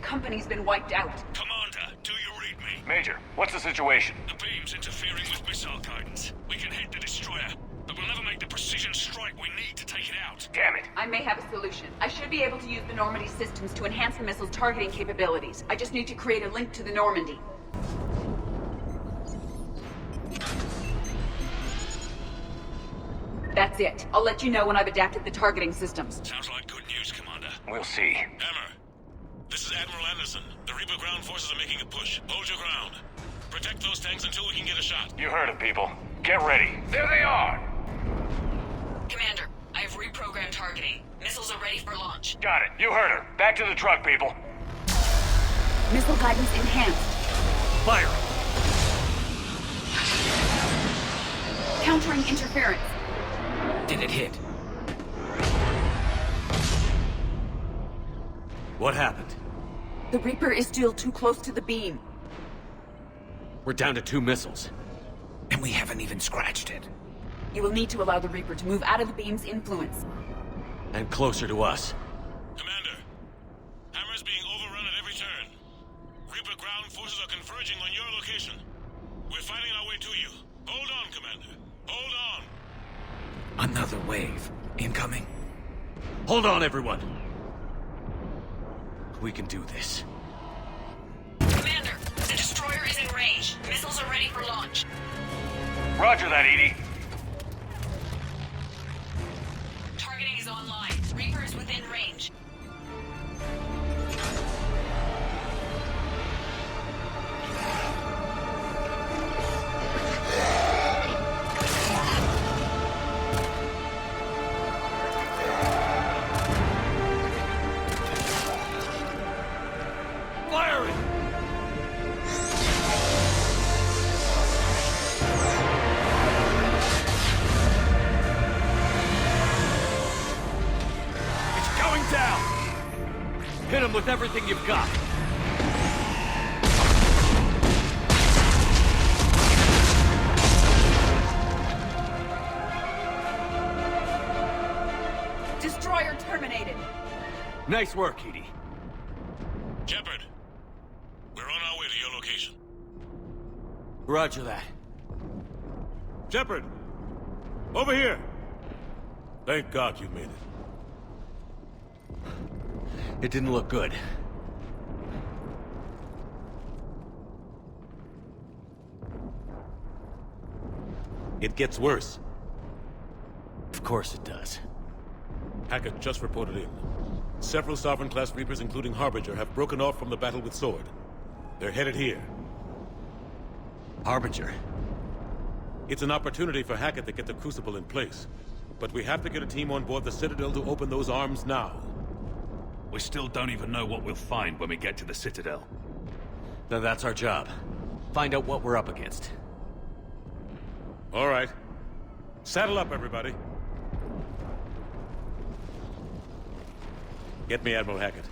Company's been wiped out. Commander, do you read me? Major, what's the situation? The beam's interfering with missile guidance. We can hit the destroyer, but we'll never make the precision strike we need to take it out. Damn it. I may have a solution. I should be able to use the Normandy systems to enhance the missile's targeting capabilities. I just need to create a link to the Normandy. That's it. I'll let you know when I've adapted the targeting systems. Sounds like good news, Commander. We'll see. Hammer, this is Admiral Anderson. The Reaper ground forces are making a push. Hold your ground. Protect those tanks until we can get a shot. You heard it, people. Get ready. There they are! Commander, I have reprogrammed targeting. Missiles are ready for launch. Got it. You heard her. Back to the truck, people. Missile guidance enhanced. Fire! Countering interference. Did it hit? What happened? The Reaper is still too close to the beam. We're down to 2 missiles. And we haven't even scratched it. You will need to allow the Reaper to move out of the beam's influence. And closer to us. Commander, Hammer's being overrun at every turn. Reaper ground forces are converging on your location. We're fighting our way to you. Hold on, Commander. Hold on. Another wave. Incoming. Hold on, everyone. We can do this. Commander, the destroyer is in range. Missiles are ready for launch. Roger that, Edie. Targeting is online. Reaper is within range. Hit him with everything you've got. Destroyer terminated. Nice work, Edie. Shepard, we're on our way to your location. Roger that. Shepard! Over here! Thank God you made it. It didn't look good. It gets worse. Of course it does. Hackett just reported in. Several Sovereign-class Reapers, including Harbinger, have broken off from the battle with Sword. They're headed here. Harbinger? It's an opportunity for Hackett to get the Crucible in place. But we have to get a team on board the Citadel to open those arms now. We still don't even know what we'll find when we get to the Citadel. Then that's our job. Find out what we're up against. All right. Saddle up, everybody. Get me Admiral Hackett.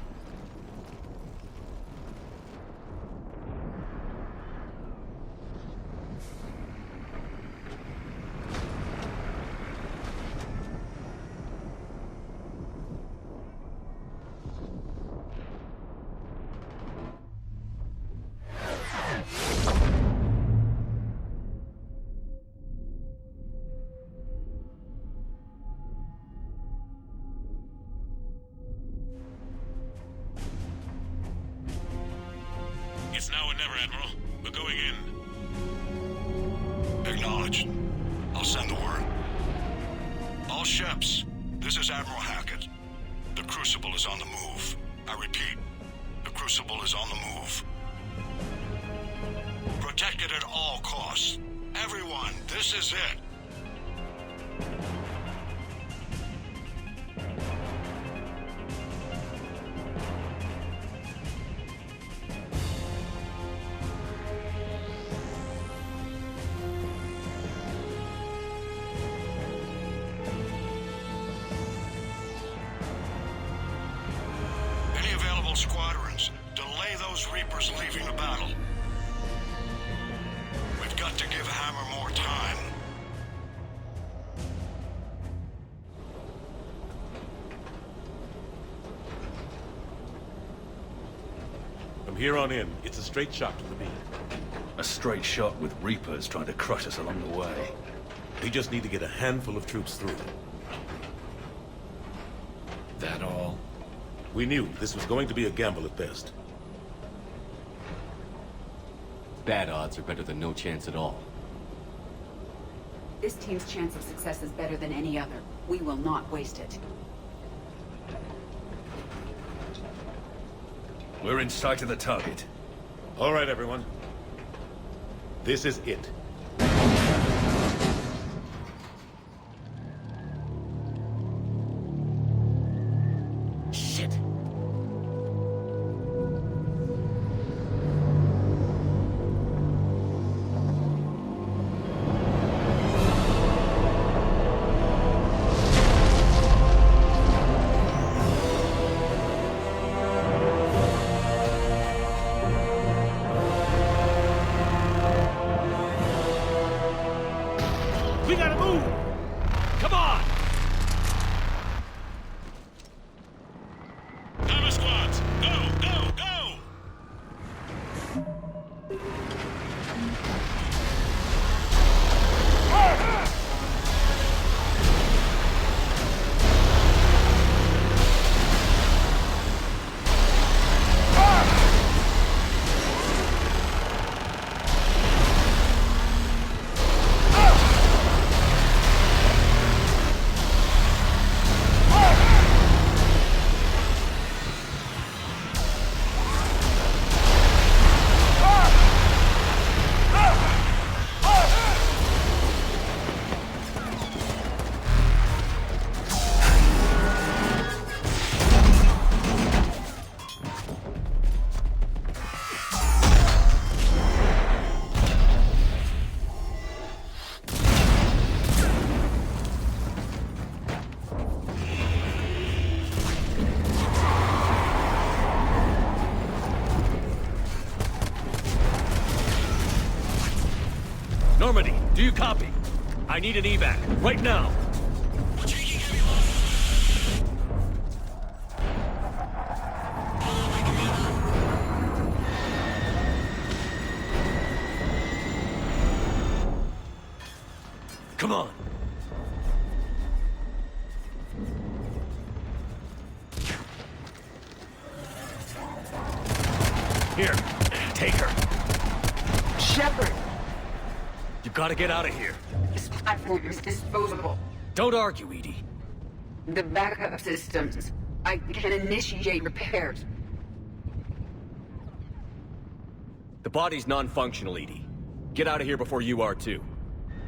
It's now or never, Admiral. We're going in. Acknowledged. I'll send the word. All ships, this is Admiral Hackett. The Crucible is on the move. I repeat, the Crucible is on the move. Protect it at all costs. Everyone, this is it. Squadrons, delay those Reapers leaving the battle. We've got to give Hammer more time. From here on in, it's a straight shot to the beam. A straight shot with Reapers trying to crush us along the way. We just need to get a handful of troops through. That all? We knew this was going to be a gamble at best. Bad odds are better than no chance at all. This team's chance of success is better than any other. We will not waste it. We're in sight of the target. All right, everyone. This is it. Shit! We gotta move! Come on! Hammer squads, go, go, go! Normandy, do you copy? I need an evac, right now. Come on. Here, take her. Shepard! You gotta get out of here. This platform is disposable. Don't argue, Edie. The backup systems. I can initiate repairs. The body's non-functional, Edie. Get out of here before you are too.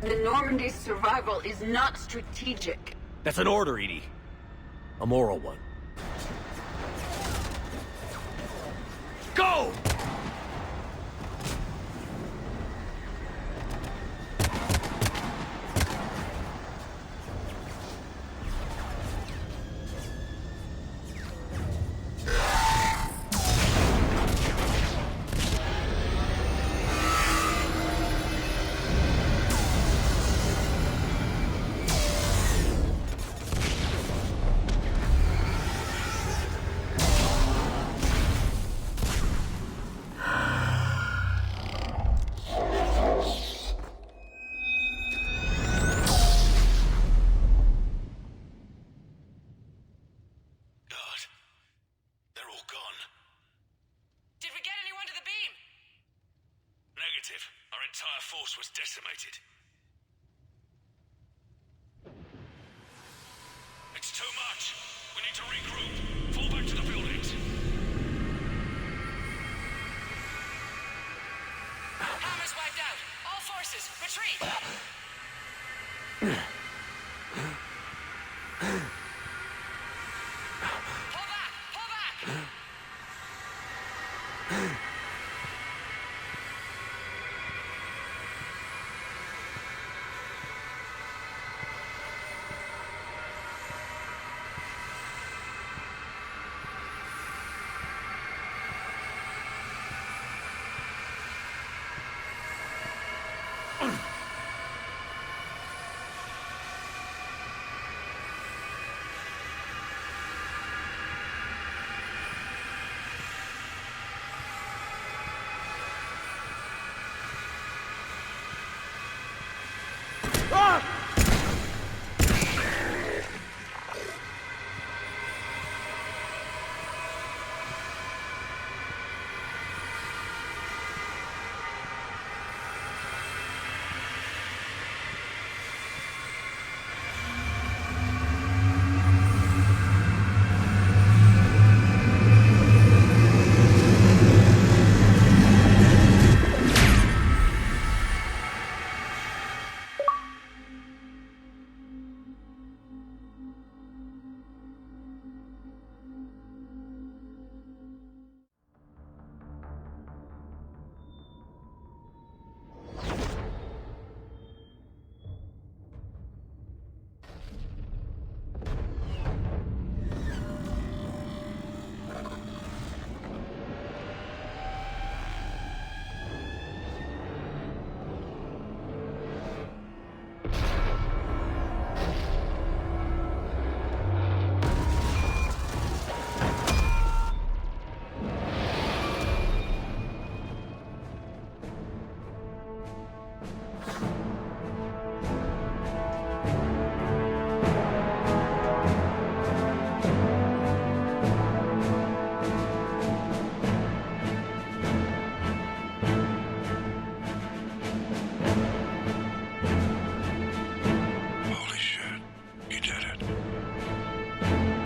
The Normandy's survival is not strategic. That's an order, Edie. A moral one. Go! Our entire force was decimated. It's too much. We need to regroup. Fall back to the buildings. Hammer's wiped out. All forces, retreat. Pull back! Pull back!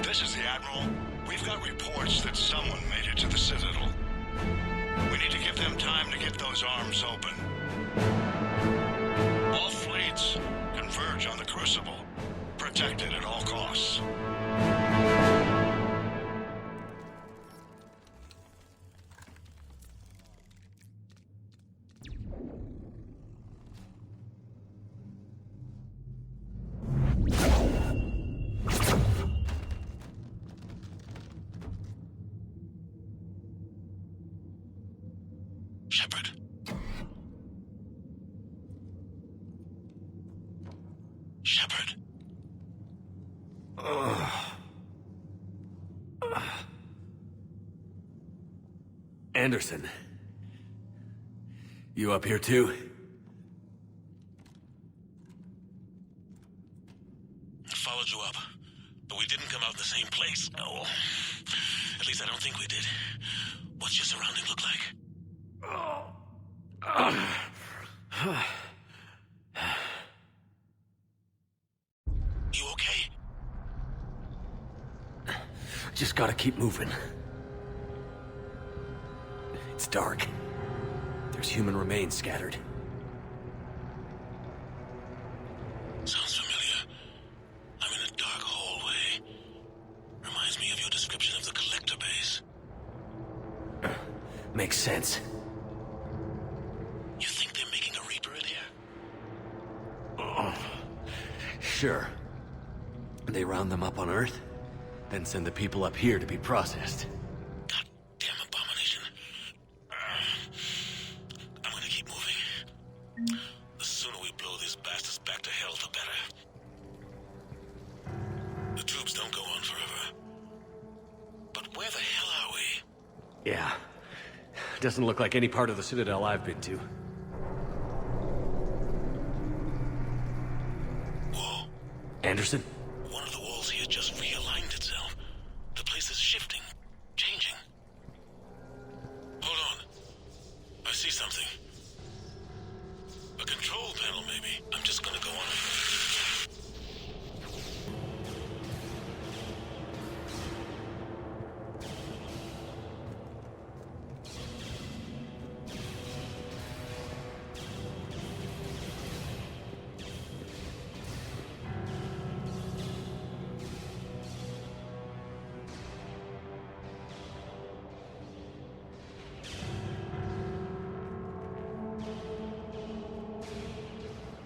This is the Admiral. We've got reports that someone made it to the Citadel. We need to give them time to get those arms open. All fleets converge on the Crucible. Protect it at all costs. Shepard. Shepard. Anderson. You up here too? I followed you up, but we didn't come out in the same place. Oh, at least I don't think we did. What's your surrounding look like? You okay? Just gotta keep moving. It's dark. There's human remains scattered. Sounds familiar. I'm in a dark hallway. Reminds me of your description of the collector base. Makes sense. You think they're making a Reaper in here? Sure. They round them up on Earth, then send the people up here to be processed. Goddamn abomination. I'm gonna keep moving. The sooner we blow these bastards back to hell, the better. The troops don't go on forever. But where the hell are we? Yeah. Doesn't look like any part of the Citadel I've been to. Whoa. Anderson? One of the walls here just realigned itself. The place is shifting, changing. Hold on. I see something. A control panel, maybe. I'm just gonna go on.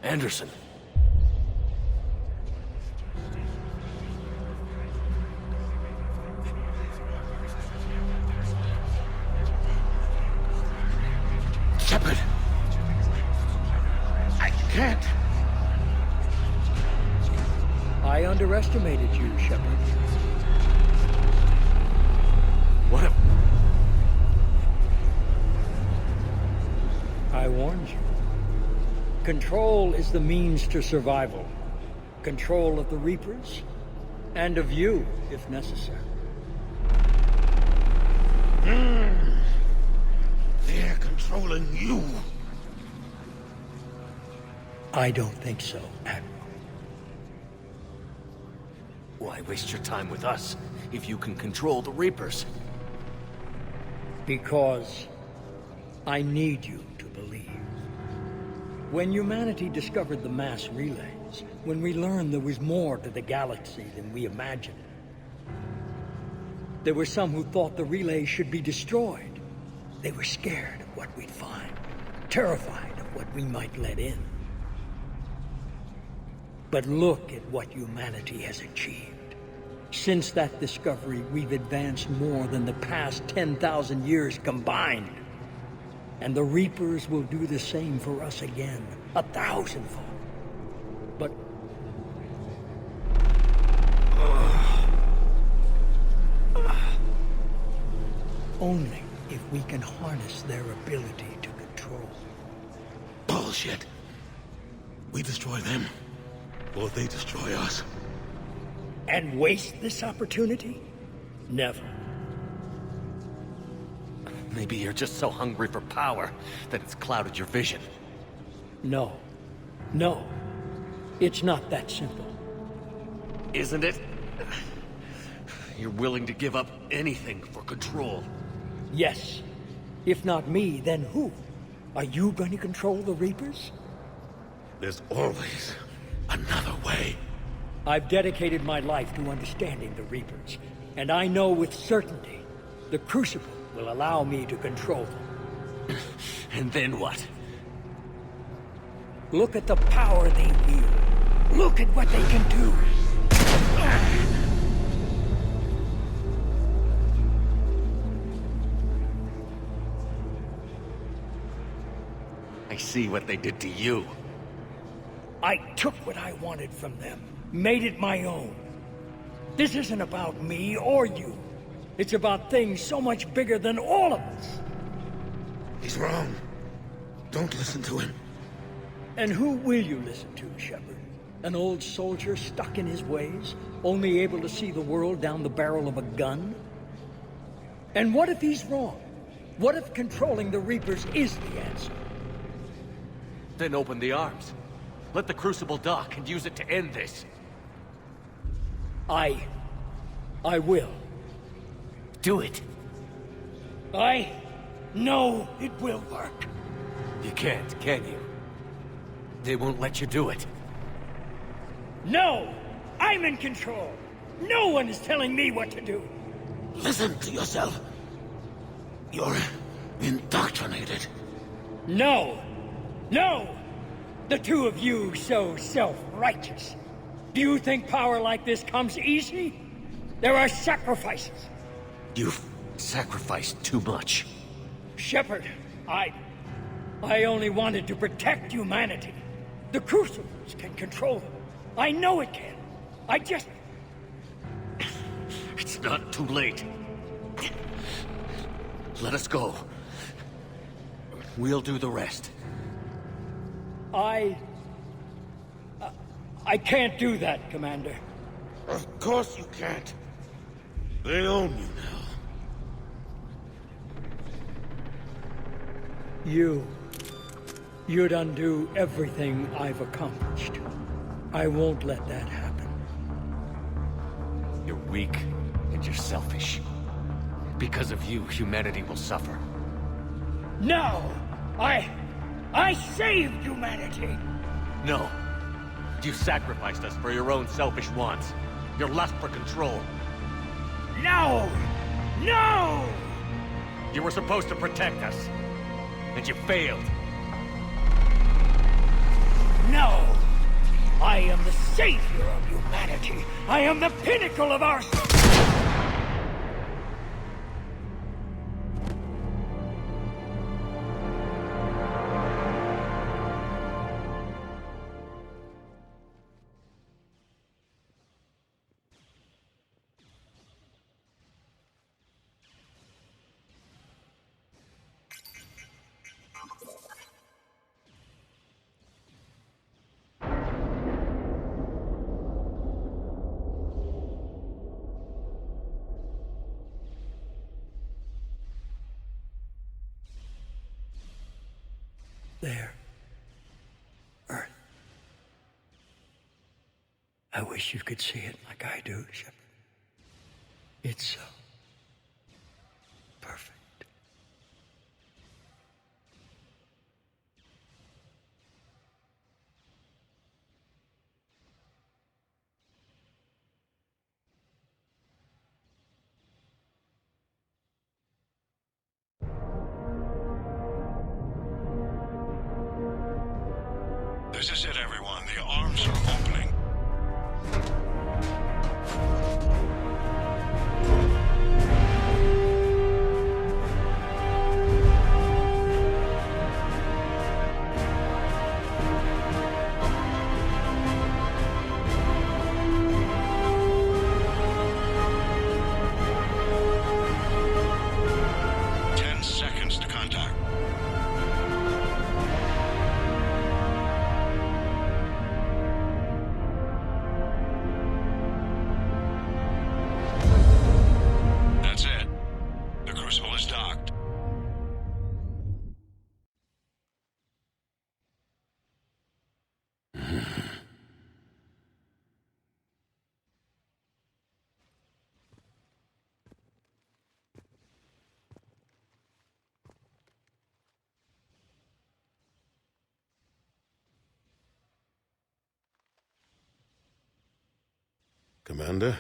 Anderson. Shepard! I can't! I underestimated you, Shepard. What a... I warned you. Control is the means to survival. Control of the Reapers, and of you, if necessary. They're controlling you. I don't think so, Admiral. Why waste your time with us if you can control the Reapers? Because I need you to believe. When humanity discovered the mass relays, when we learned there was more to the galaxy than we imagined, there were some who thought the relays should be destroyed. They were scared of what we'd find, terrified of what we might let in. But look at what humanity has achieved. Since that discovery, we've advanced more than the past 10,000 years combined. And the Reapers will do the same for us again, 1,000-fold. But... only if we can harness their ability to control. Bullshit. We destroy them, or they destroy us. And waste this opportunity? Never. Maybe you're just so hungry for power that it's clouded your vision. No. No. It's not that simple. Isn't it? You're willing to give up anything for control. Yes. If not me, then who? Are you going to control the Reapers? There's always another way. I've dedicated my life to understanding the Reapers, and I know with certainty the Crucible will allow me to control them. And then what? Look at the power they wield. Look at what they can do. I see what they did to you. I took what I wanted from them, made it my own. This isn't about me or you. It's about things so much bigger than all of us. He's wrong. Don't listen to him. And who will you listen to, Shepard? An old soldier stuck in his ways, only able to see the world down the barrel of a gun? And what if he's wrong? What if controlling the Reapers is the answer? Then open the arms. Let the Crucible dock and use it to end this. I will. Do it. I know it will work. You can't, can you? They won't let you do it. No! I'm in control! No one is telling me what to do! Listen to yourself. You're indoctrinated. No! No! The two of you so self-righteous. Do you think power like this comes easy? There are sacrifices. You've sacrificed too much. Shepard, I only wanted to protect humanity. The Crucibles can control them. I know it can. I just... It's not too late. Let us go. We'll do the rest. I can't do that, Commander. Of course you can't. They own you now. You'd undo everything I've accomplished. I won't let that happen. You're weak and you're selfish. Because of you, humanity will suffer. No! I saved humanity! No. You sacrificed us for your own selfish wants. Your lust for control. No! No! You were supposed to protect us. And you failed. No! I am the savior of humanity. I am the pinnacle of our... There. Earth. I wish you could see it like I do, Shepard. It's so perfect. This is it, everyone. The arms are opening. Commander?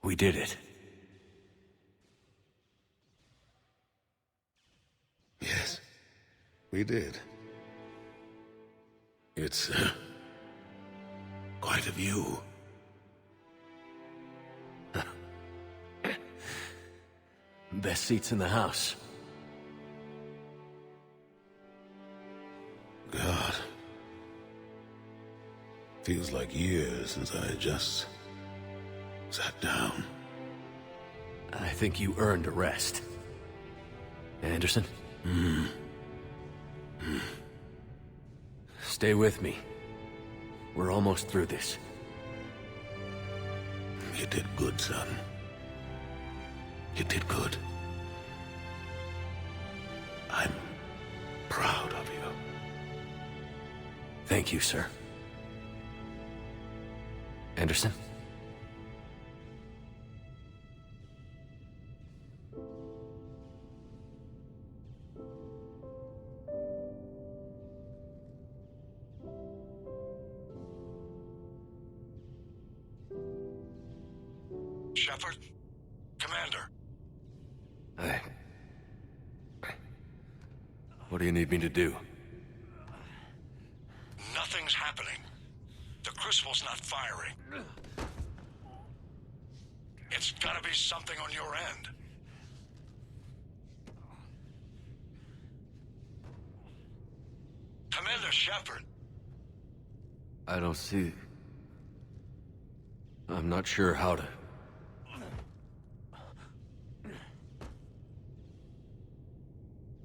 We did it. Yes, we did. It's, quite a view. Best seats in the house. God. Feels like years since I just sat down. I think you earned a rest. Anderson? Stay with me. We're almost through this. You did good, son. You did good. I'm proud of you. Thank you, sir. Anderson? Shepard? Commander? What do you need me to do? Nothing's happening. The Crucible's not firing. It's gotta be something on your end. Commander Shepard! I don't see... I'm not sure how to...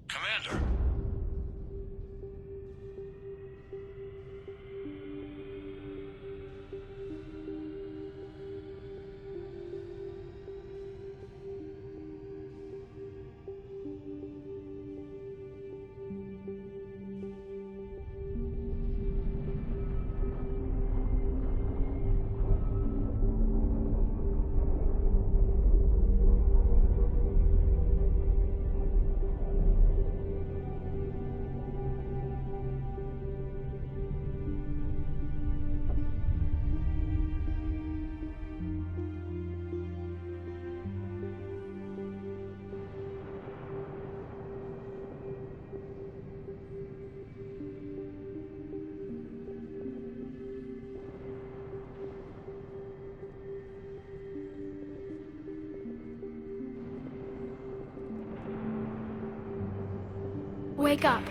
Commander! Wake up.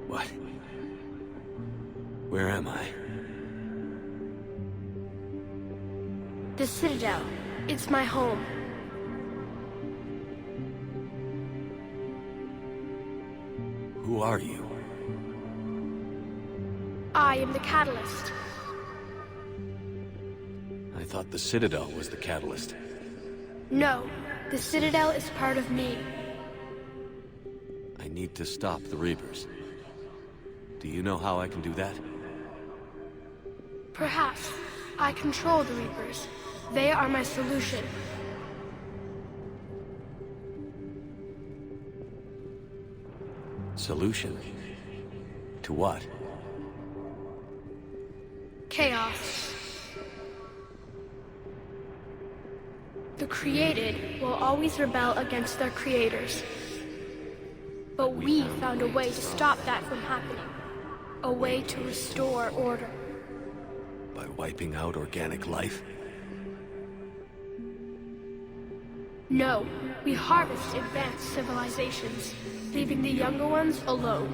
What? Where am I? The Citadel. It's my home. Who are you? I am the Catalyst. I thought the Citadel was the catalyst. No, the Citadel is part of me. I need to stop the Reapers. Do you know how I can do that? Perhaps. I control the Reapers. They are my solution. Solution? To what? Chaos. The created will always rebel against their creators. But we found a way to stop that from happening. A way to restore order. By wiping out organic life? No, we harvest advanced civilizations, leaving the younger ones alone.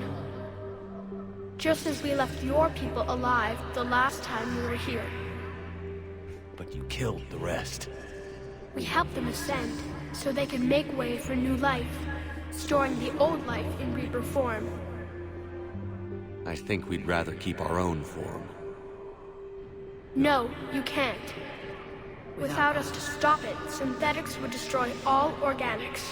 Just as we left your people alive the last time we were here. But you killed the rest. We helped them ascend, so they could make way for new life, storing the old life in Reaper form. I think we'd rather keep our own form. No, you can't. Without us to stop it, synthetics would destroy all organics.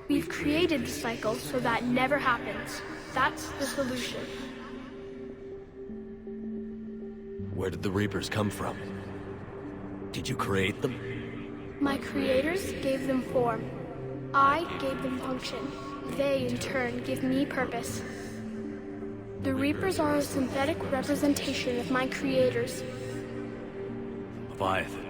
We've created the cycle so that never happens. That's the solution. Where did the Reapers come from? Did you create them? My creators gave them form. I gave them function, They, in turn, give me purpose. The Reapers are a synthetic representation of my creators. Leviathan.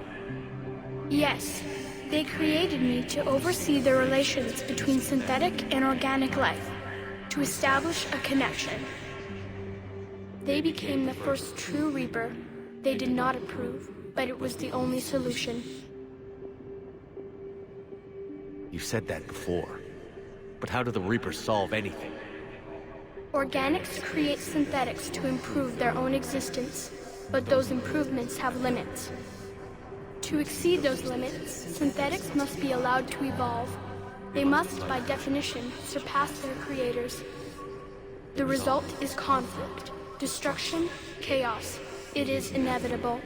Yes, they created me to oversee the relations between synthetic and organic life, to establish a connection. They became the first true Reaper. They did not approve, but it was the only solution. You said that before. But how do the Reapers solve anything? Organics create synthetics to improve their own existence, but those improvements have limits. To exceed those limits, synthetics must be allowed to evolve. They must, by definition, surpass their creators. The result is conflict, destruction, chaos. It is inevitable.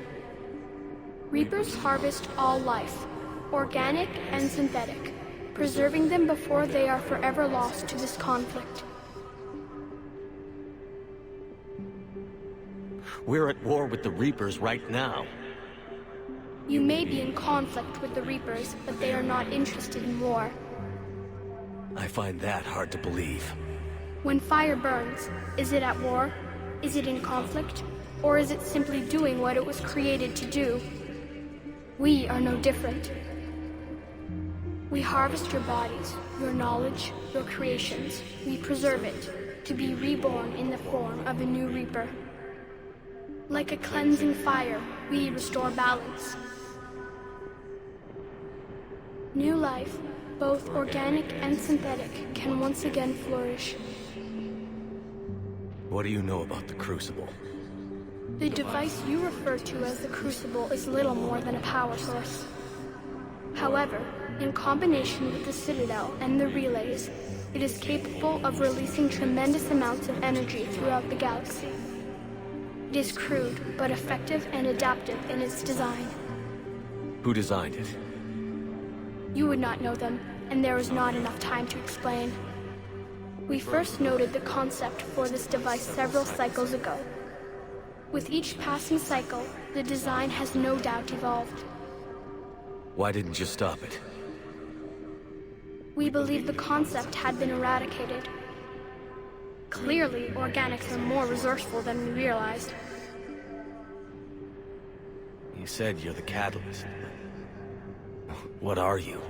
Reapers harvest all life, organic and synthetic, preserving them before they are forever lost to this conflict. We're at war with the Reapers right now. You may be in conflict with the Reapers, but they are not interested in war. I find that hard to believe. When fire burns, is it at war? Is it in conflict? Or is it simply doing what it was created to do? We are no different. We harvest your bodies, your knowledge, your creations. We preserve it, to be reborn in the form of a new Reaper. Like a cleansing fire, we restore balance. New life, both organic and synthetic, can once again flourish. What do you know about the Crucible? The device you refer to as the Crucible is little more than a power source. However, in combination with the Citadel and the relays, it is capable of releasing tremendous amounts of energy throughout the galaxy. It is crude, but effective and adaptive in its design. Who designed it? You would not know them, and there is not enough time to explain. We first noted the concept for this device several cycles ago. With each passing cycle, the design has no doubt evolved. Why didn't you stop it? We believed the concept had been eradicated. Clearly, organics are more resourceful than we realized. You said you're the catalyst. What are you?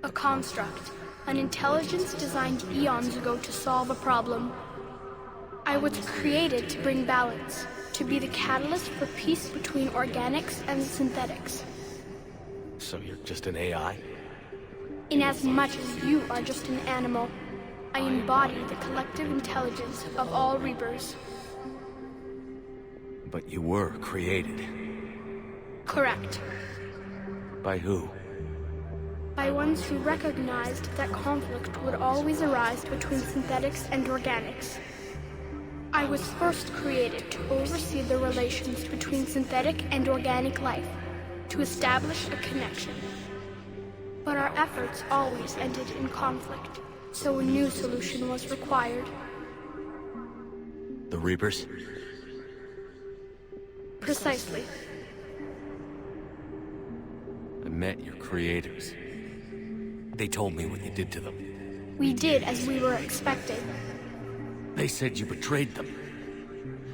A construct. An intelligence designed eons ago to solve a problem. I was created to bring balance, to be the catalyst for peace between organics and synthetics. So you're just an AI? Inasmuch as you are just an animal, I embody the collective intelligence of all Reapers. But you were created. Correct. By who? By ones who recognized that conflict would always arise between synthetics and organics. I was first created to oversee the relations between synthetic and organic life, to establish a connection. But our efforts always ended in conflict, so a new solution was required. The Reapers? Precisely. I met your creators. They told me what you did to them. We did as we were expected. They said you betrayed them.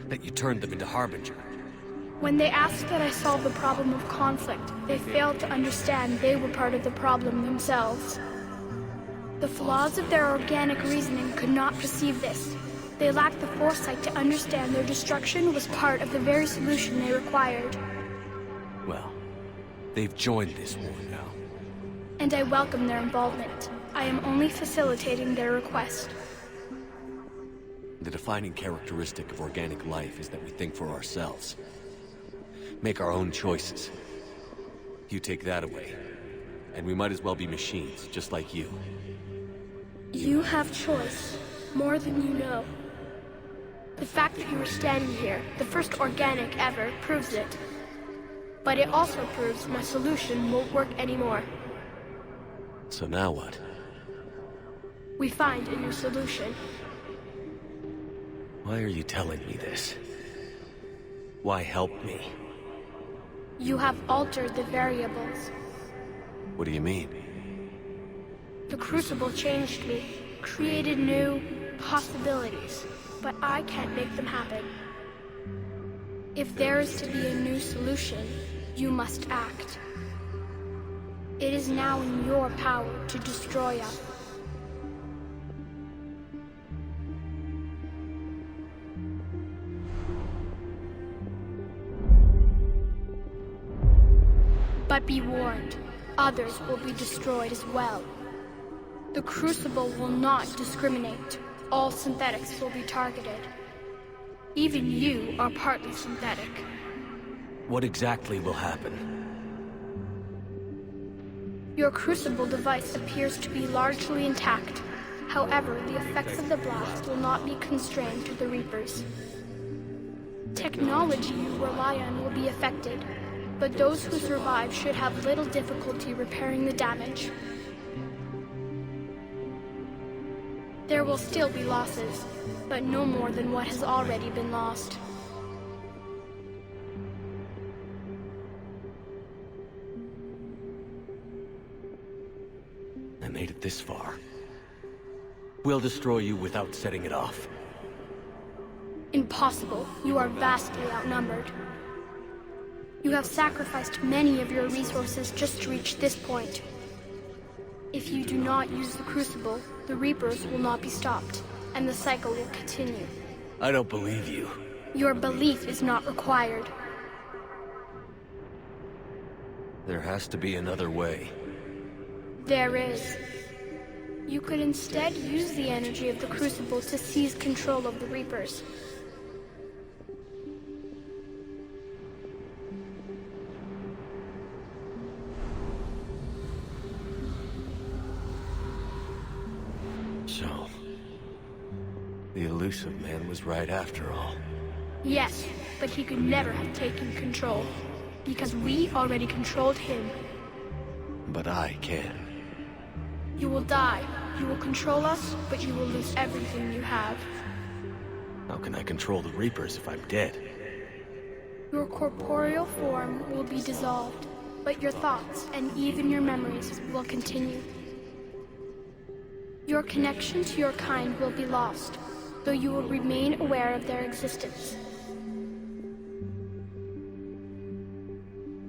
That you turned them into Harbinger. When they asked that I solve the problem of conflict, they failed to understand they were part of the problem themselves. The flaws of their organic reasoning could not perceive this. They lacked the foresight to understand their destruction was part of the very solution they required. Well, they've joined this war now. And I welcome their involvement. I am only facilitating their request. The defining characteristic of organic life is that we think for ourselves. Make our own choices. You take that away, and we might as well be machines, just like you. You have choice, more than you know. The fact that you are standing here, the first organic ever, proves it. But it also proves my solution won't work anymore. So now what? We find a new solution. Why are you telling me this? Why help me? You have altered the variables. What do you mean? The Crucible changed me, created new possibilities, but I can't make them happen. If there is to be a new solution, you must act. It is now in your power to destroy us. But be warned, others will be destroyed as well. The Crucible will not discriminate. All synthetics will be targeted. Even you are partly synthetic. What exactly will happen? Your Crucible device appears to be largely intact. However, the effects of the blast will not be constrained to the Reapers. Technology you rely on will be affected, but those who survive should have little difficulty repairing the damage. There will still be losses, but no more than what has already been lost. I made it this far. We'll destroy you without setting it off. Impossible. You are vastly outnumbered. You have sacrificed many of your resources just to reach this point. If you do not use the Crucible, the Reapers will not be stopped, and the cycle will continue. I don't believe you. Your belief is not required. There has to be another way. There is. You could instead use the energy of the Crucible to seize control of the Reapers. So, the Illusive Man was right after all. Yes, but he could never have taken control, because we already controlled him. But I can. You will die. You will control us, but you will lose everything you have. How can I control the Reapers if I'm dead? Your corporeal form will be dissolved, but your thoughts and even your memories will continue. Your connection to your kind will be lost, though you will remain aware of their existence.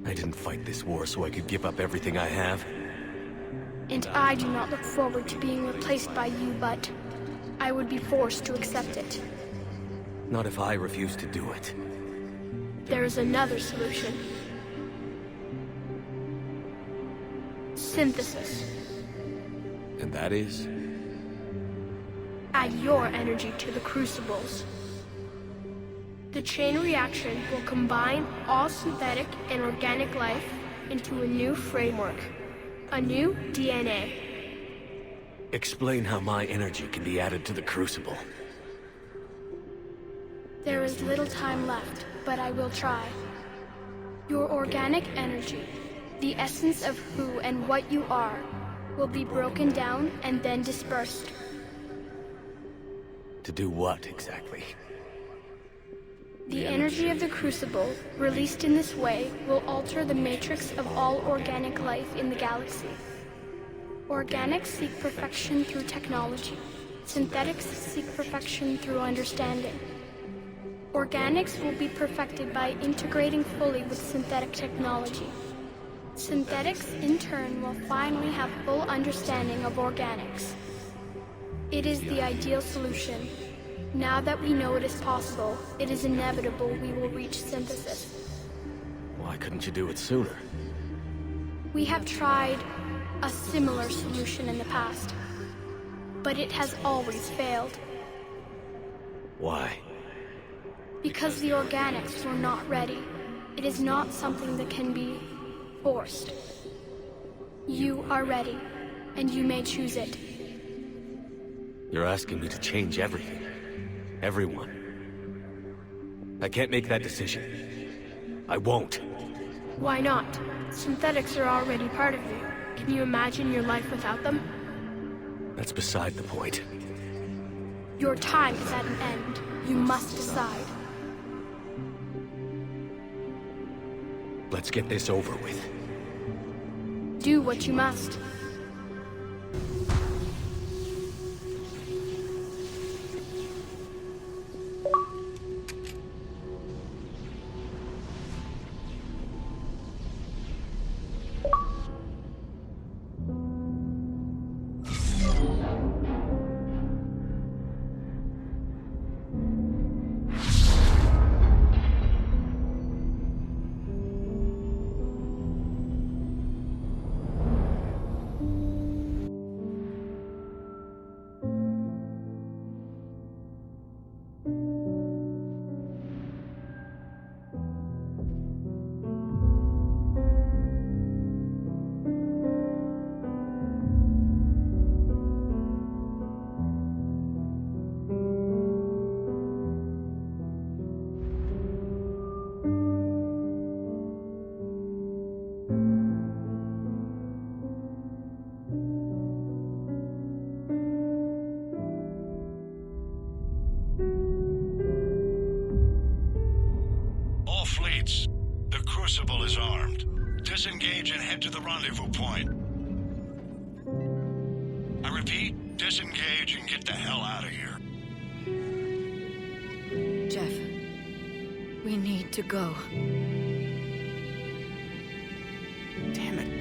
I didn't fight this war so I could give up everything I have. And I do not look forward to being replaced by you, but I would be forced to accept it. Not if I refuse to do it. There is another solution. Synthesis. And that is? Add your energy to the Crucibles. The chain reaction will combine all synthetic and organic life into a new framework. A new DNA. Explain how my energy can be added to the Crucible. There is little time left, but I will try. Your organic energy, the essence of who and what you are, will be broken down and then dispersed. To do what, exactly? The energy of the Crucible, released in this way, will alter the matrix of all organic life in the galaxy. Organics seek perfection through technology. Synthetics seek perfection through understanding. Organics will be perfected by integrating fully with synthetic technology. Synthetics, in turn, will finally have full understanding of organics. It is the ideal solution. Now that we know it is possible, it is inevitable we will reach synthesis. Why couldn't you do it sooner? We have tried a similar solution in the past, but it has always failed. Why? Because the organics were not ready. It is not something that can be forced. You are ready, and you may choose it. You're asking me to change everything. Everyone. I can't make that decision. I won't. Why not? Synthetics are already part of you. Can you imagine your life without them? That's beside the point. Your time is at an end. You must decide. Let's get this over with. Do what you must. Crucible is armed. Disengage and head to the rendezvous point. I repeat, disengage and get the hell out of here. Jeff, we need to go. Damn it.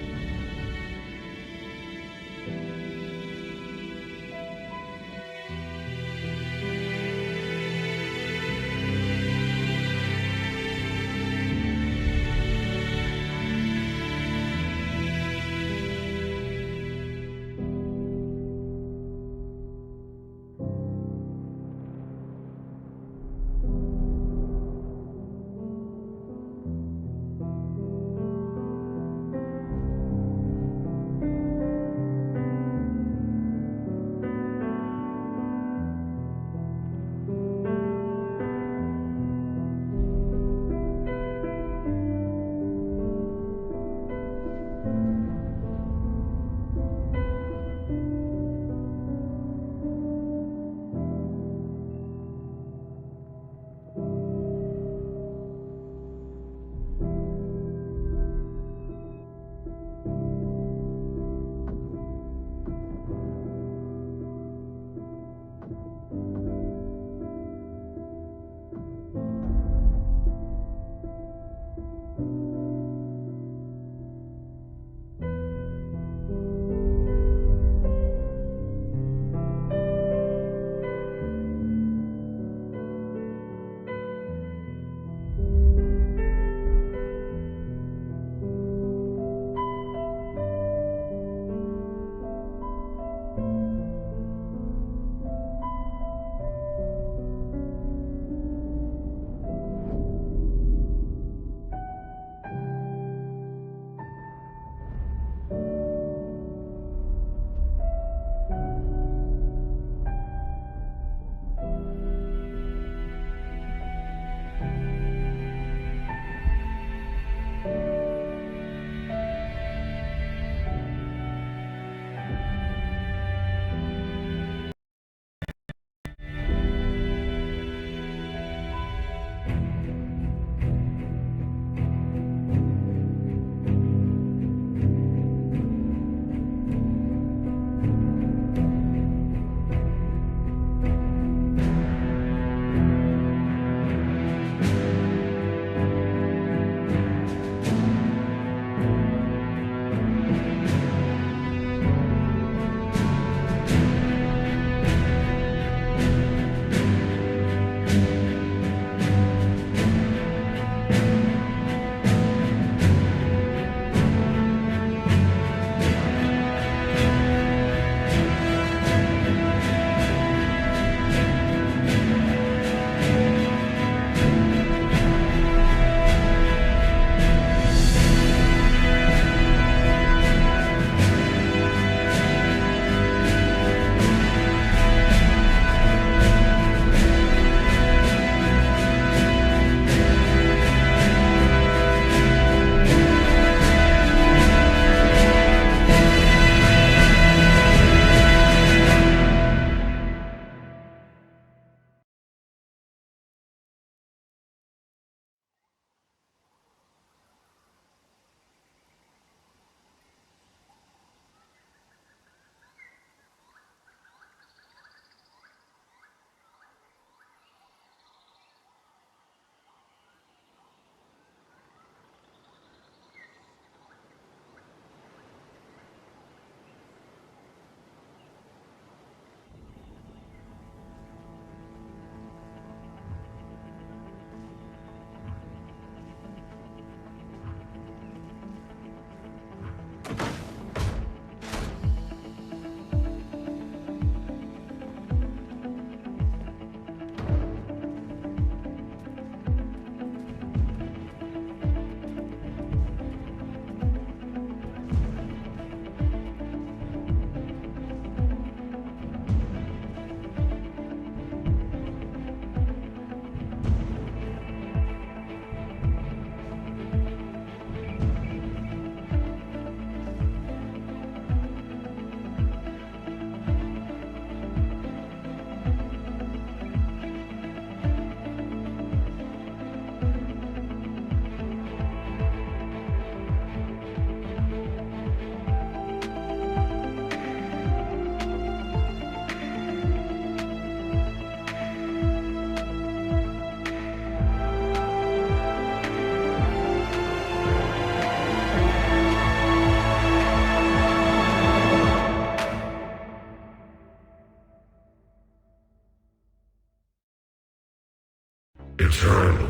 Eternal.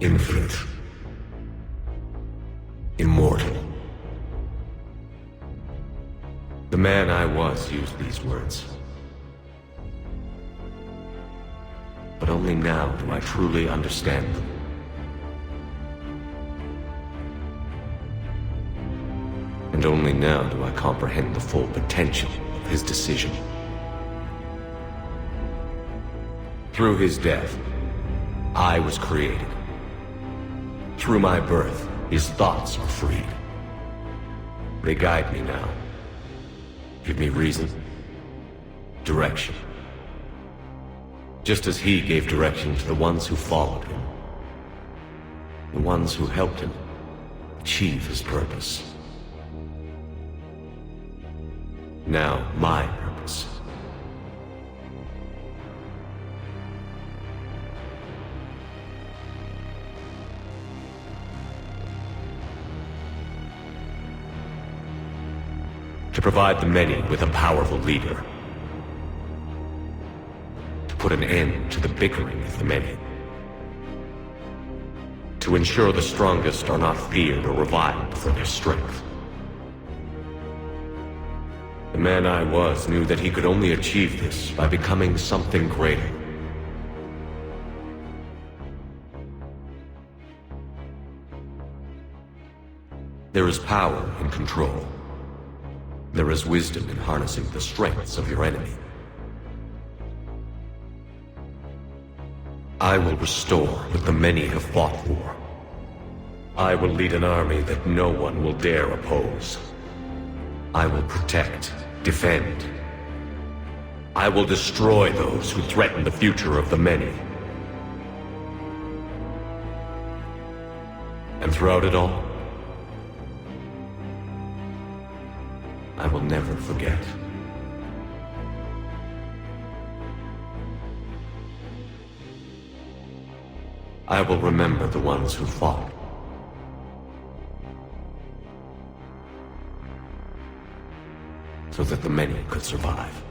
Infinite. Immortal. The man I was used these words. But only now do I truly understand them. And only now do I comprehend the full potential of his decision. Through his death, I was created. Through my birth, his thoughts are freed. They guide me now. Give me reason, direction. Just as he gave direction to the ones who followed him. The ones who helped him achieve his purpose. Now, my purpose. To provide the many with a powerful leader. To put an end to the bickering of the many. To ensure the strongest are not feared or reviled for their strength. The man I was knew that he could only achieve this by becoming something greater. There is power in control. There is wisdom in harnessing the strengths of your enemy. I will restore what the many have fought for. I will lead an army that no one will dare oppose. I will protect, defend. I will destroy those who threaten the future of the many. And throughout it all, I will never forget. I will remember the ones who fought. So that the many could survive.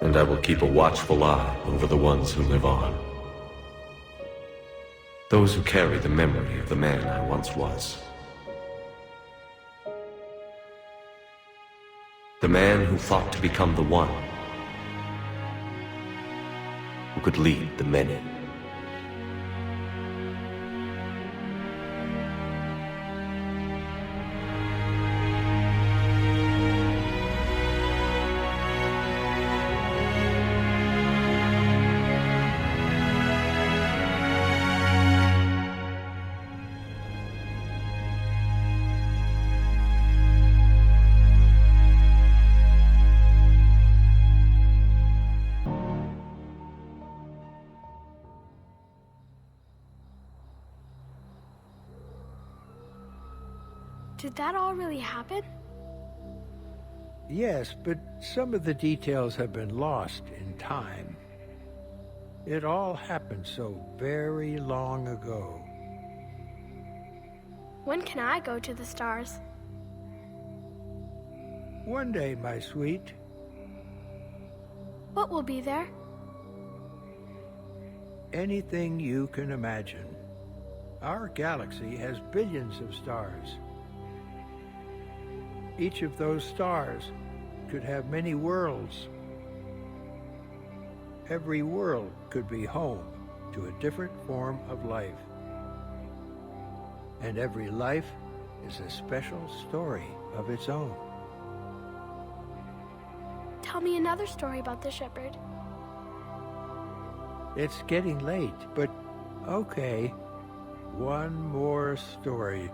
And I will keep a watchful eye over the ones who live on. Those who carry the memory of the man I once was. The man who fought to become the one who could lead the many. Did that all really happen? Yes, but some of the details have been lost in time. It all happened so very long ago. When can I go to the stars? One day, my sweet. What will be there? Anything you can imagine. Our galaxy has billions of stars. Each of those stars could have many worlds. Every world could be home to a different form of life. And every life is a special story of its own. Tell me another story about the shepherd. It's getting late, but okay. One more story.